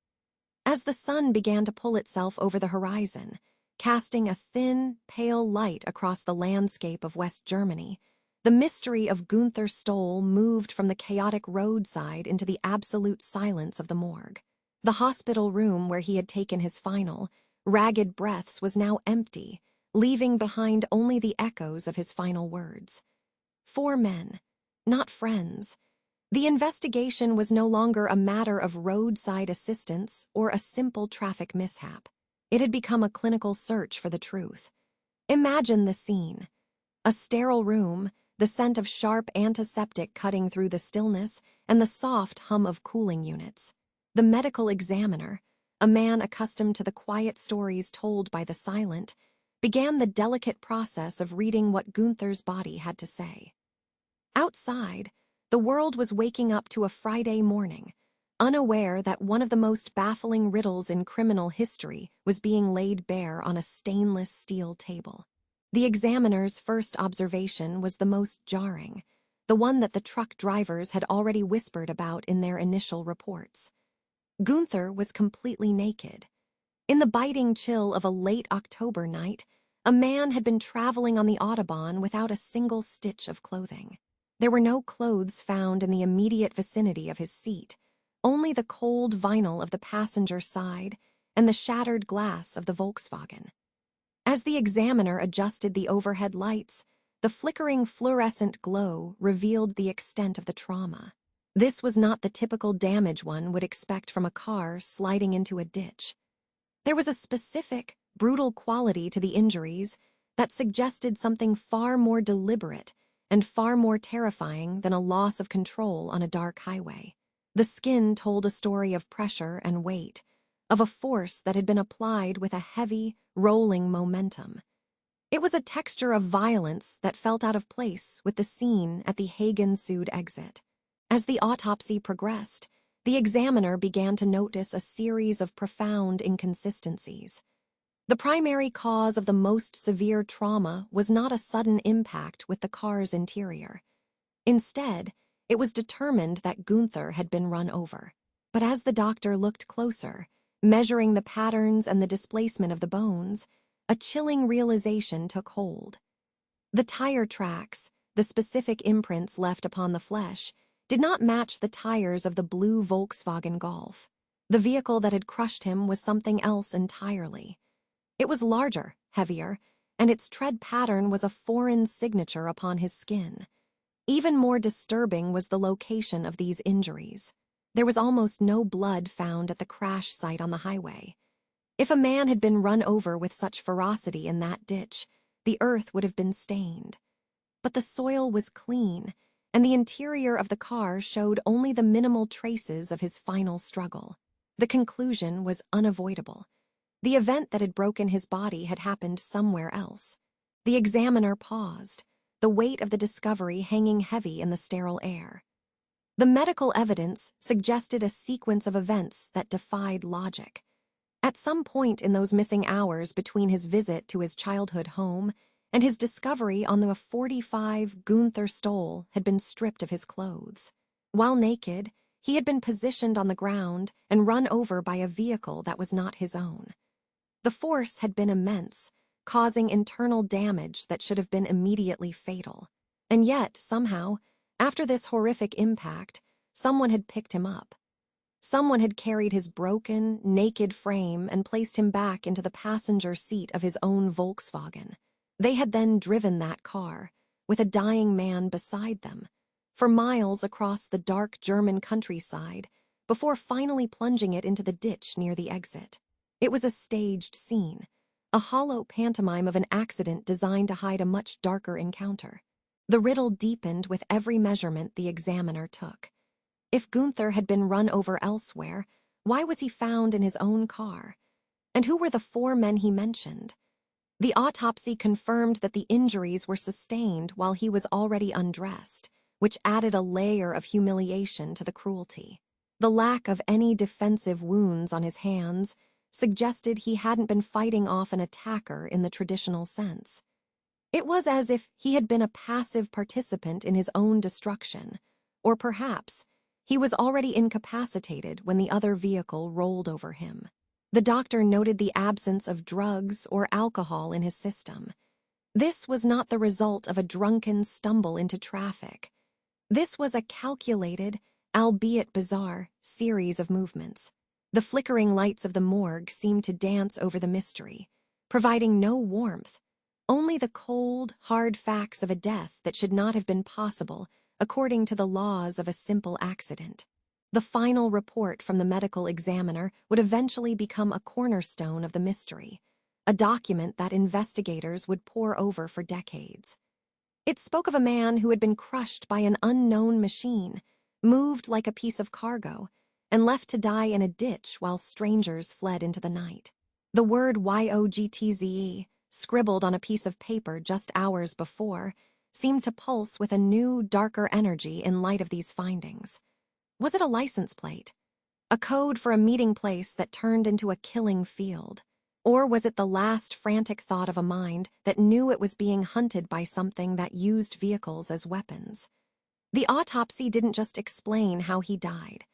As the sun began to pull itself over the horizon, casting a thin, pale light across the landscape of West Germany, the mystery of Günther Stoll moved from the chaotic roadside into the absolute silence of the morgue. The hospital room where he had taken his final, ragged breaths was now empty, leaving behind only the echoes of his final words. 4 men, not friends. The investigation was no longer a matter of roadside assistance or a simple traffic mishap. It had become a clinical search for the truth. Imagine the scene. A sterile room, the scent of sharp antiseptic cutting through the stillness, and the soft hum of cooling units. The medical examiner, a man accustomed to the quiet stories told by the silent, began the delicate process of reading what Günther's body had to say. Outside, the world was waking up to a Friday morning, unaware that one of the most baffling riddles in criminal history was being laid bare on a stainless steel table. The examiner's first observation was the most jarring, the one that the truck drivers had already whispered about in their initial reports. Günther was completely naked. In the biting chill of a late October night, a man had been traveling on the Autobahn without a single stitch of clothing. There were no clothes found in the immediate vicinity of his seat, only the cold vinyl of the passenger side and the shattered glass of the Volkswagen. As the examiner adjusted the overhead lights, the flickering fluorescent glow revealed the extent of the trauma. This was not the typical damage one would expect from a car sliding into a ditch. There was a specific, brutal quality to the injuries that suggested something far more deliberate and far more terrifying than a loss of control on a dark highway. The skin told a story of pressure and weight, of a force that had been applied with a heavy, rolling momentum. It was a texture of violence that felt out of place with the scene at the Hagen-Sud exit. As the autopsy progressed, the examiner began to notice a series of profound inconsistencies. The primary cause of the most severe trauma was not a sudden impact with the car's interior. Instead, it was determined that Günther had been run over. But as the doctor looked closer, measuring the patterns and the displacement of the bones, a chilling realization took hold. The tire tracks, the specific imprints left upon the flesh, did not match the tires of the blue Volkswagen Golf. The vehicle that had crushed him was something else entirely. It was larger, heavier, and its tread pattern was a foreign signature upon his skin. Even more disturbing was the location of these injuries. There was almost no blood found at the crash site on the highway. If a man had been run over with such ferocity in that ditch, the earth would have been stained. But the soil was clean, and the interior of the car showed only the minimal traces of his final struggle. The conclusion was unavoidable. The event that had broken his body had happened somewhere else. The examiner paused, the weight of the discovery hanging heavy in the sterile air. The medical evidence suggested a sequence of events that defied logic. At some point in those missing hours between his visit to his childhood home and his discovery on the 45, Günther Stoll had been stripped of his clothes. While naked, he had been positioned on the ground and run over by a vehicle that was not his own. The force had been immense, causing internal damage that should have been immediately fatal. And yet, somehow, after this horrific impact, someone had picked him up. Someone had carried his broken, naked frame and placed him back into the passenger seat of his own Volkswagen. They had then driven that car, with a dying man beside them, for miles across the dark German countryside, before finally plunging it into the ditch near the exit. It was a staged scene, a hollow pantomime of an accident designed to hide a much darker encounter. The riddle deepened with every measurement the examiner took. If Günther had been run over elsewhere, why was he found in his own car? And who were the 4 men he mentioned? The autopsy confirmed that the injuries were sustained while he was already undressed, which added a layer of humiliation to the cruelty. The lack of any defensive wounds on his hands suggested he hadn't been fighting off an attacker in the traditional sense. It was as if he had been a passive participant in his own destruction, or perhaps he was already incapacitated when the other vehicle rolled over him. The doctor noted the absence of drugs or alcohol in his system. This was not the result of a drunken stumble into traffic. This was a calculated, albeit bizarre, series of movements. The flickering lights of the morgue seemed to dance over the mystery, providing no warmth, only the cold, hard facts of a death that should not have been possible according to the laws of a simple accident. The final report from the medical examiner would eventually become a cornerstone of the mystery, a document that investigators would pore over for decades. It spoke of a man who had been crushed by an unknown machine, moved like a piece of cargo, and left to die in a ditch while strangers fled into the night. The word YOGTZE, scribbled on a piece of paper just hours before, seemed to pulse with a new, darker energy in light of these findings. Was it a license plate? A code for a meeting place that turned into a killing field? Or was it the last frantic thought of a mind that knew it was being hunted by something that used vehicles as weapons? The autopsy didn't just explain how he died.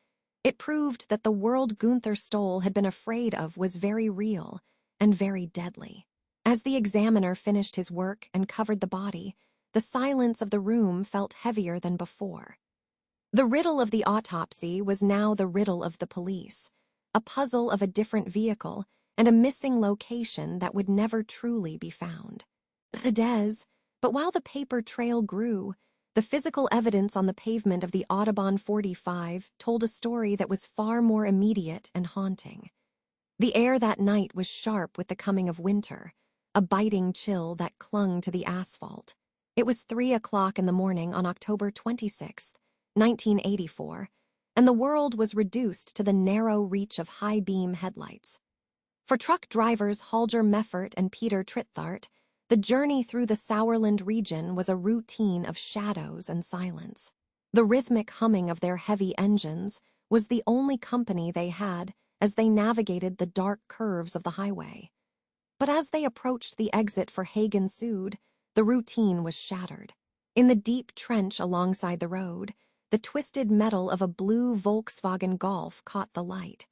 It proved that the world Günther Stoll had been afraid of was very real and very deadly. As the examiner finished his work and covered the body, the silence of the room felt heavier than before. The riddle of the autopsy was now the riddle of the police, a puzzle of a different vehicle and a missing location that would never truly be found. But while the paper trail grew, the physical evidence on the pavement of the Autobahn 45 told a story that was far more immediate and haunting. The air that night was sharp with the coming of winter, a biting chill that clung to the asphalt. It was 3 o'clock in the morning on October 26, 1984, and the world was reduced to the narrow reach of high-beam headlights. For truck drivers Holger Meffert and Peter Tritthardt, the journey through the Sauerland region was a routine of shadows and silence. The rhythmic humming of their heavy engines was the only company they had as they navigated the dark curves of the highway. But as they approached the exit for Hagen Sud, the routine was shattered. In the deep trench alongside the road, the twisted metal of a blue Volkswagen Golf caught the light.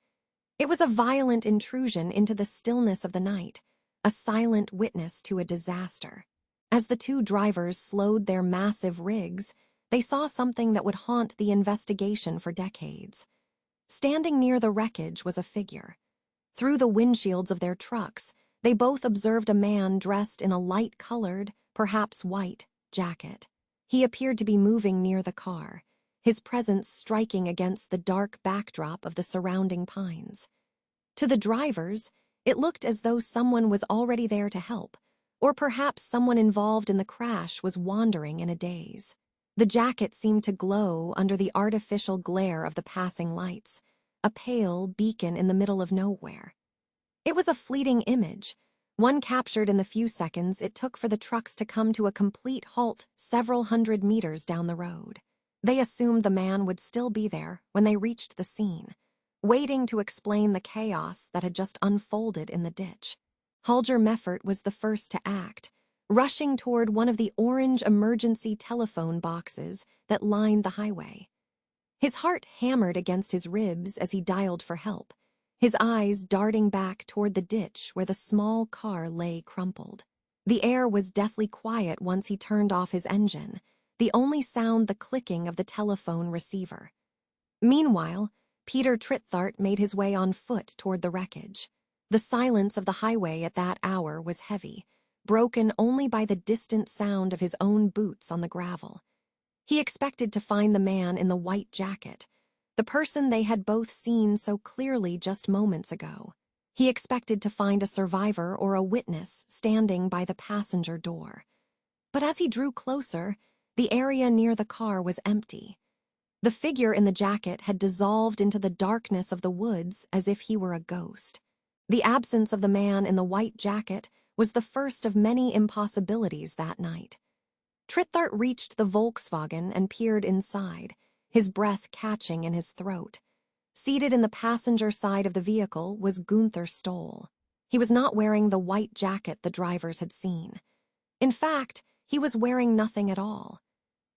It was a violent intrusion into the stillness of the night, a silent witness to a disaster. As the 2 drivers slowed their massive rigs, they saw something that would haunt the investigation for decades. Standing near the wreckage was a figure. Through the windshields of their trucks, they both observed a man dressed in a light-colored, perhaps white, jacket. He appeared to be moving near the car, his presence striking against the dark backdrop of the surrounding pines. To the drivers, it looked as though someone was already there to help, or perhaps someone involved in the crash was wandering in a daze. The jacket seemed to glow under the artificial glare of the passing lights, a pale beacon in the middle of nowhere. It was a fleeting image, one captured in the few seconds it took for the trucks to come to a complete halt several hundred meters down the road. They assumed the man would still be there when they reached the scene, waiting to explain the chaos that had just unfolded in the ditch. Holger Meffert was the first to act, rushing toward one of the orange emergency telephone boxes that lined the highway. His heart hammered against his ribs as he dialed for help, his eyes darting back toward the ditch where the small car lay crumpled. The air was deathly quiet once he turned off his engine, the only sound the clicking of the telephone receiver. Meanwhile, Peter Tritthardt made his way on foot toward the wreckage. The silence of the highway at that hour was heavy, broken only by the distant sound of his own boots on the gravel. He expected to find the man in the white jacket, the person they had both seen so clearly just moments ago. He expected to find a survivor or a witness standing by the passenger door. But as he drew closer, the area near the car was empty. The figure in the jacket had dissolved into the darkness of the woods as if he were a ghost. The absence of the man in the white jacket was the first of many impossibilities that night. Trithart reached the Volkswagen and peered inside, his breath catching in his throat. Seated in the passenger side of the vehicle was Günther Stoll. He was not wearing the white jacket the drivers had seen. In fact, he was wearing nothing at all.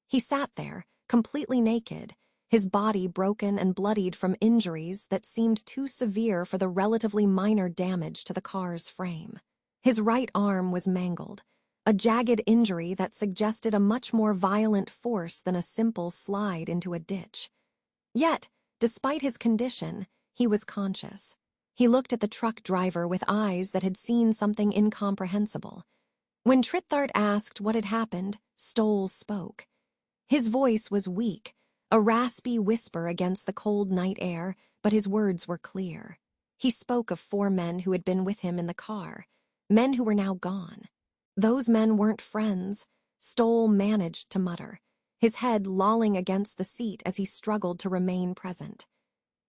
He sat there, completely naked, his body broken and bloodied from injuries that seemed too severe for the relatively minor damage to the car's frame. His right arm was mangled, a jagged injury that suggested a much more violent force than a simple slide into a ditch. Yet, despite his condition, he was conscious. He looked at the truck driver with eyes that had seen something incomprehensible. When Trithart asked what had happened, Stoll spoke. His voice was weak, a raspy whisper against the cold night air, but his words were clear. He spoke of 4 men who had been with him in the car, men who were now gone. Those men weren't friends, Stoll managed to mutter, his head lolling against the seat as he struggled to remain present.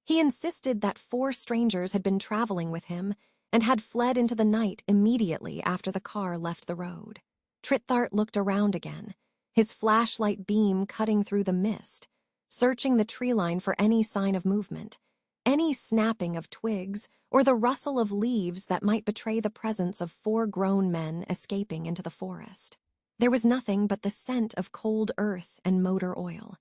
He insisted that 4 strangers had been traveling with him and had fled into the night immediately after the car left the road. Trithart looked around again, his flashlight beam cutting through the mist, searching the tree line for any sign of movement, any snapping of twigs or the rustle of leaves that might betray the presence of 4 grown men escaping into the forest. There was nothing but the scent of cold earth and motor oil.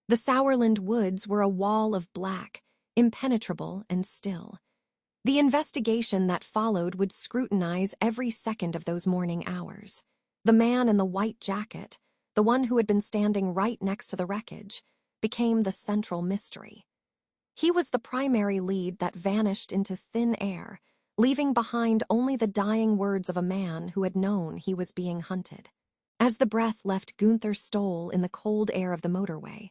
The Sourland woods were a wall of black, impenetrable and still. The investigation that followed would scrutinize every second of those morning hours. The man in the white jacket, the one who had been standing right next to the wreckage, became the central mystery. He was the primary lead that vanished into thin air, leaving behind only the dying words of a man who had known he was being hunted. As the breath left Günther Stoll in the cold air of the motorway,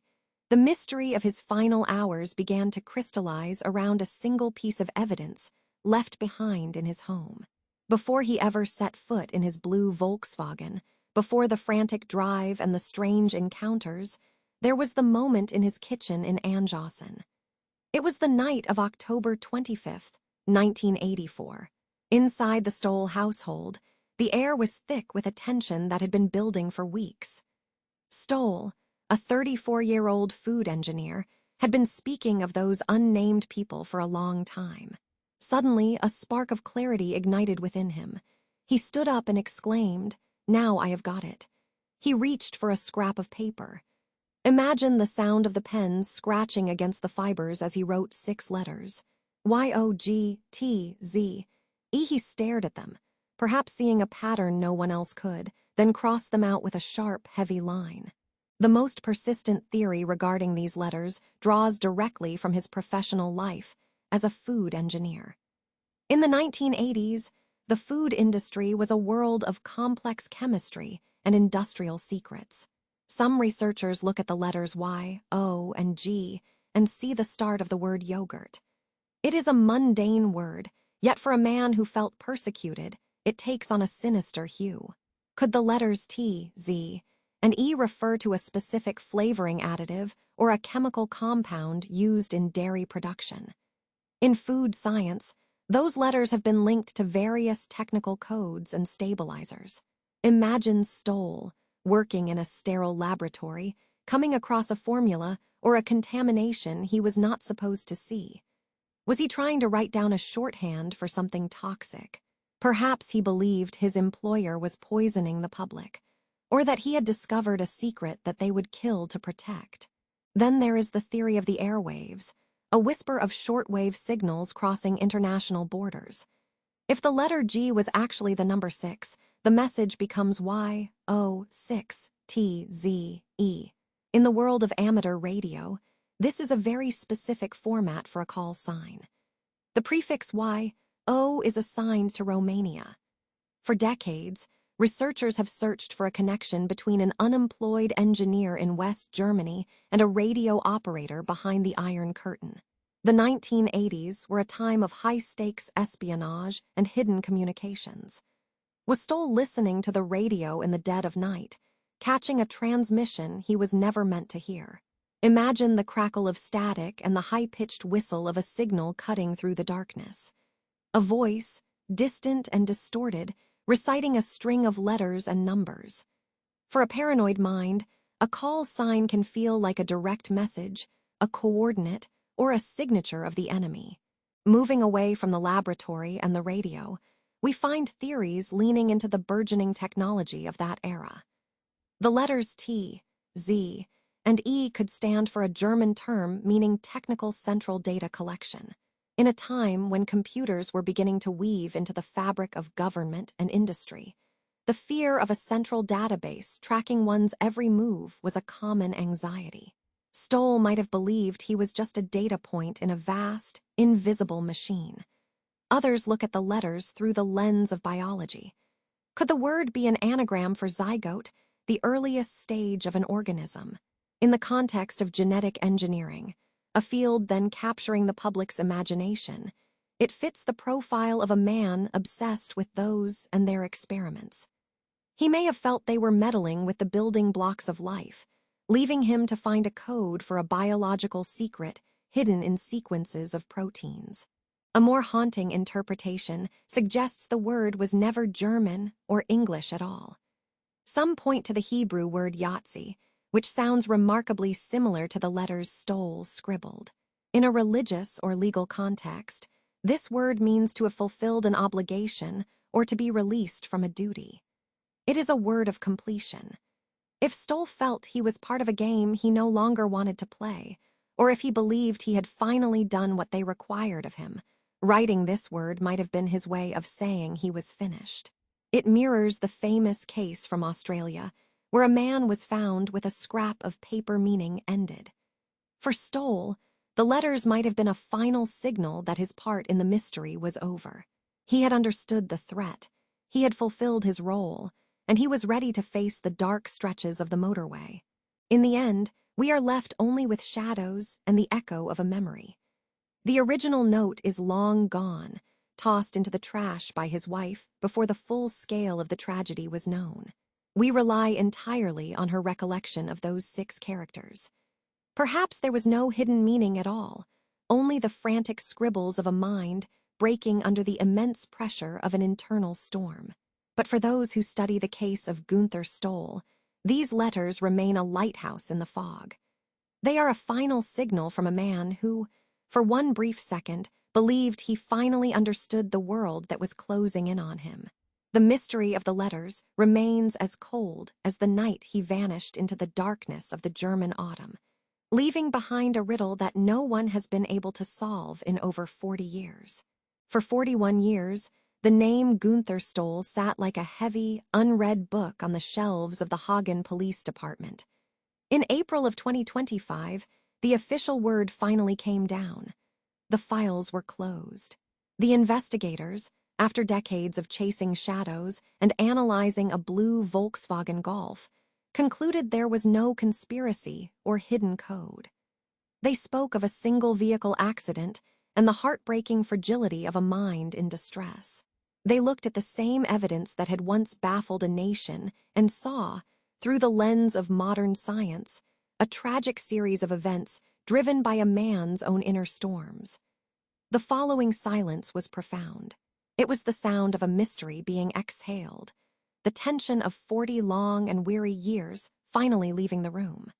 the mystery of his final hours began to crystallize around a single piece of evidence left behind in his home. Before he ever set foot in his blue Volkswagen, before the frantic drive and the strange encounters, there was the moment in his kitchen in Anjasson. It was the night of October 25th, 1984. Inside the Stoll household, the air was thick with a tension that had been building for weeks. Stoll, a 34-year-old food engineer, had been speaking of those unnamed people for a long time. Suddenly, a spark of clarity ignited within him. He stood up and exclaimed, "Now I have got it." He reached for a scrap of paper. Imagine the sound of the pen scratching against the fibers as he wrote 6 letters. YOGTZE. He stared at them, perhaps seeing a pattern no one else could, then crossed them out with a sharp, heavy line. The most persistent theory regarding these letters draws directly from his professional life as a food engineer. In the 1980s, the food industry was a world of complex chemistry and industrial secrets. Some researchers look at the letters Y, O, and G and see the start of the word yogurt. It is a mundane word, yet for a man who felt persecuted, it takes on a sinister hue. Could the letters T, Z, and E refer to a specific flavoring additive or a chemical compound used in dairy production? In food science, those letters have been linked to various technical codes and stabilizers. Imagine Stoll, working in a sterile laboratory, coming across a formula or a contamination he was not supposed to see. Was he trying to write down a shorthand for something toxic? Perhaps he believed his employer was poisoning the public, or that he had discovered a secret that they would kill to protect. Then there is the theory of the airwaves, a whisper of shortwave signals crossing international borders. If the letter G was actually the number 6, the message becomes YO6TZE. In the world of amateur radio, this is a very specific format for a call sign. The prefix YO is assigned to Romania. For decades, researchers have searched for a connection between an unemployed engineer in West Germany and a radio operator behind the Iron Curtain. The 1980s were a time of high-stakes espionage and hidden communications. Was Stoll listening to the radio in the dead of night, catching a transmission he was never meant to hear? Imagine the crackle of static and the high-pitched whistle of a signal cutting through the darkness. A voice, distant and distorted, reciting a string of letters and numbers. For a paranoid mind, a call sign can feel like a direct message, a coordinate, or a signature of the enemy. Moving away from the laboratory and the radio, we find theories leaning into the burgeoning technology of that era. The letters T, Z, and E could stand for a German term meaning technical central data collection. In a time when computers were beginning to weave into the fabric of government and industry, the fear of a central database tracking one's every move was a common anxiety. Stoll might have believed he was just a data point in a vast, invisible machine. Others look at the letters through the lens of biology. Could the word be an anagram for zygote, the earliest stage of an organism? In the context of genetic engineering, a field then capturing the public's imagination, it fits the profile of a man obsessed with those and their experiments. He may have felt they were meddling with the building blocks of life, leaving him to find a code for a biological secret hidden in sequences of proteins. A more haunting interpretation suggests the word was never German or English at all. Some point to the Hebrew word YOGTZE, which sounds remarkably similar to the letters Stoll scribbled. In a religious or legal context, this word means to have fulfilled an obligation or to be released from a duty. It is a word of completion. If Stoll felt he was part of a game he no longer wanted to play, or if he believed he had finally done what they required of him, writing this word might have been his way of saying he was finished. It mirrors the famous case from Australia, where a man was found with a scrap of paper meaning ended. For Stoll, the letters might have been a final signal that his part in the mystery was over. He had understood the threat, he had fulfilled his role, and he was ready to face the dark stretches of the motorway. In the end, we are left only with shadows and the echo of a memory. The original note is long gone, tossed into the trash by his wife before the full scale of the tragedy was known. We rely entirely on her recollection of those 6 characters. Perhaps there was no hidden meaning at all, only the frantic scribbles of a mind breaking under the immense pressure of an internal storm. But for those who study the case of Günther Stoll, these letters remain a lighthouse in the fog. They are a final signal from a man who, for one brief second, believed he finally understood the world that was closing in on him. The mystery of the letters remains as cold as the night he vanished into the darkness of the German autumn, leaving behind a riddle that no one has been able to solve in over 40 years. For 41 years, the name Günther Stoll sat like a heavy, unread book on the shelves of the Hagen Police Department. In April of 2025, the official word finally came down. The files were closed. The investigators, after decades of chasing shadows and analyzing a blue Volkswagen Golf, concluded there was no conspiracy or hidden code. They spoke of a single vehicle accident and the heartbreaking fragility of a mind in distress. They looked at the same evidence that had once baffled a nation and saw, through the lens of modern science, a tragic series of events driven by a man's own inner storms. The following silence was profound. It was the sound of a mystery being exhaled, the tension of 40 long and weary years finally leaving the room.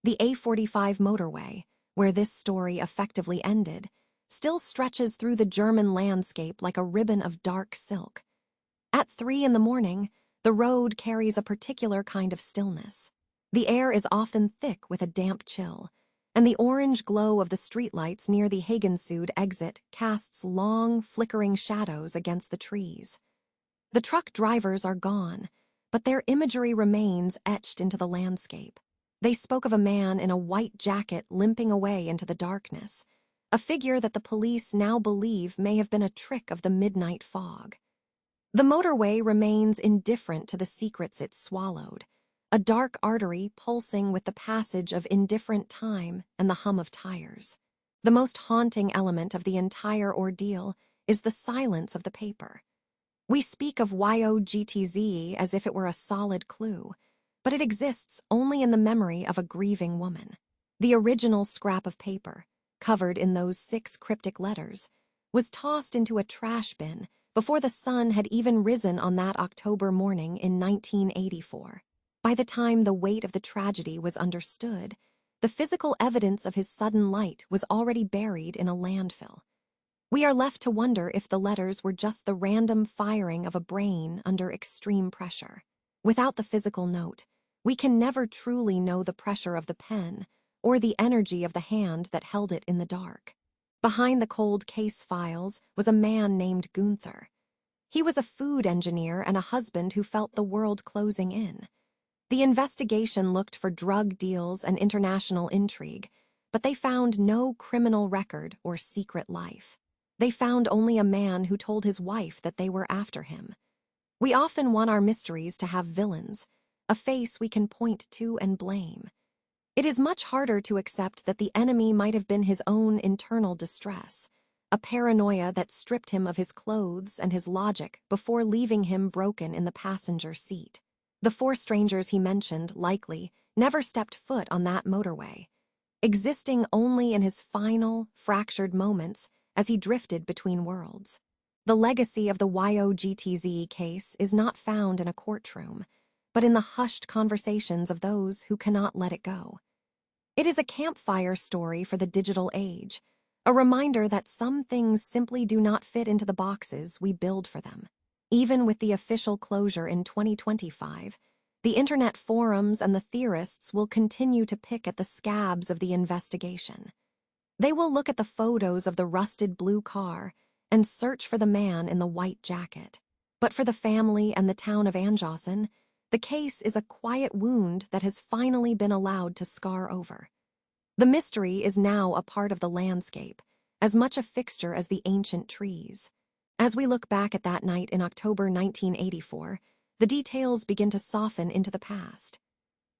The A45 motorway, where this story effectively ended, still stretches through the German landscape like a ribbon of dark silk. At 3 in the morning, the road carries a particular kind of stillness. The air is often thick with a damp chill, and the orange glow of the streetlights near the Hagensud exit casts long, flickering shadows against the trees. The truck drivers are gone, but their imagery remains etched into the landscape. They spoke of a man in a white jacket limping away into the darkness, a figure that the police now believe may have been a trick of the midnight fog. The motorway remains indifferent to the secrets it swallowed, a dark artery pulsing with the passage of indifferent time and the hum of tires. The most haunting element of the entire ordeal is the silence of the paper. We speak of YOGTZE as if it were a solid clue, but it exists only in the memory of a grieving woman. The original scrap of paper, covered in those 6 cryptic letters, was tossed into a trash bin before the sun had even risen on that October morning in 1984. By the time the weight of the tragedy was understood, the physical evidence of his sudden light was already buried in a landfill. We are left to wonder if the letters were just the random firing of a brain under extreme pressure. Without the physical note, we can never truly know the pressure of the pen or the energy of the hand that held it in the dark. Behind the cold case files was a man named Günther. He was a food engineer and a husband who felt the world closing in. The investigation looked for drug deals and international intrigue, but they found no criminal record or secret life. They found only a man who told his wife that they were after him. We often want our mysteries to have villains, a face we can point to and blame. It is much harder to accept that the enemy might have been his own internal distress, a paranoia that stripped him of his clothes and his logic before leaving him broken in the passenger seat. The 4 strangers he mentioned, likely, never stepped foot on that motorway, existing only in his final, fractured moments as he drifted between worlds. The legacy of the YOGTZE case is not found in a courtroom, but in the hushed conversations of those who cannot let it go. It is a campfire story for the digital age, a reminder that some things simply do not fit into the boxes we build for them. Even with the official closure in 2025, the internet forums and the theorists will continue to pick at the scabs of the investigation. They will look at the photos of the rusted blue car and search for the man in the white jacket. But for the family and the town of Anjasson, the case is a quiet wound that has finally been allowed to scar over. The mystery is now a part of the landscape, as much a fixture as the ancient trees. As we look back at that night in October 1984, the details begin to soften into the past.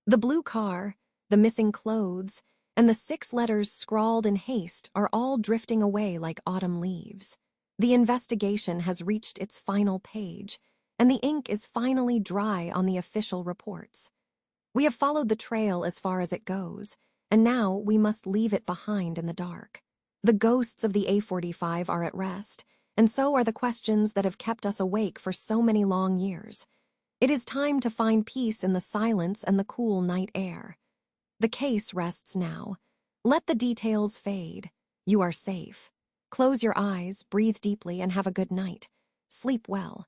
The blue car, the missing clothes, and the 6 letters scrawled in haste are all drifting away like autumn leaves. The investigation has reached its final page, and the ink is finally dry on the official reports. We have followed the trail as far as it goes, and now we must leave it behind in the dark. The ghosts of the A45 are at rest, and so are the questions that have kept us awake for so many long years. It is time to find peace in the silence and the cool night air. The case rests now. Let the details fade. You are safe. Close your eyes, breathe deeply, and have a good night. Sleep well.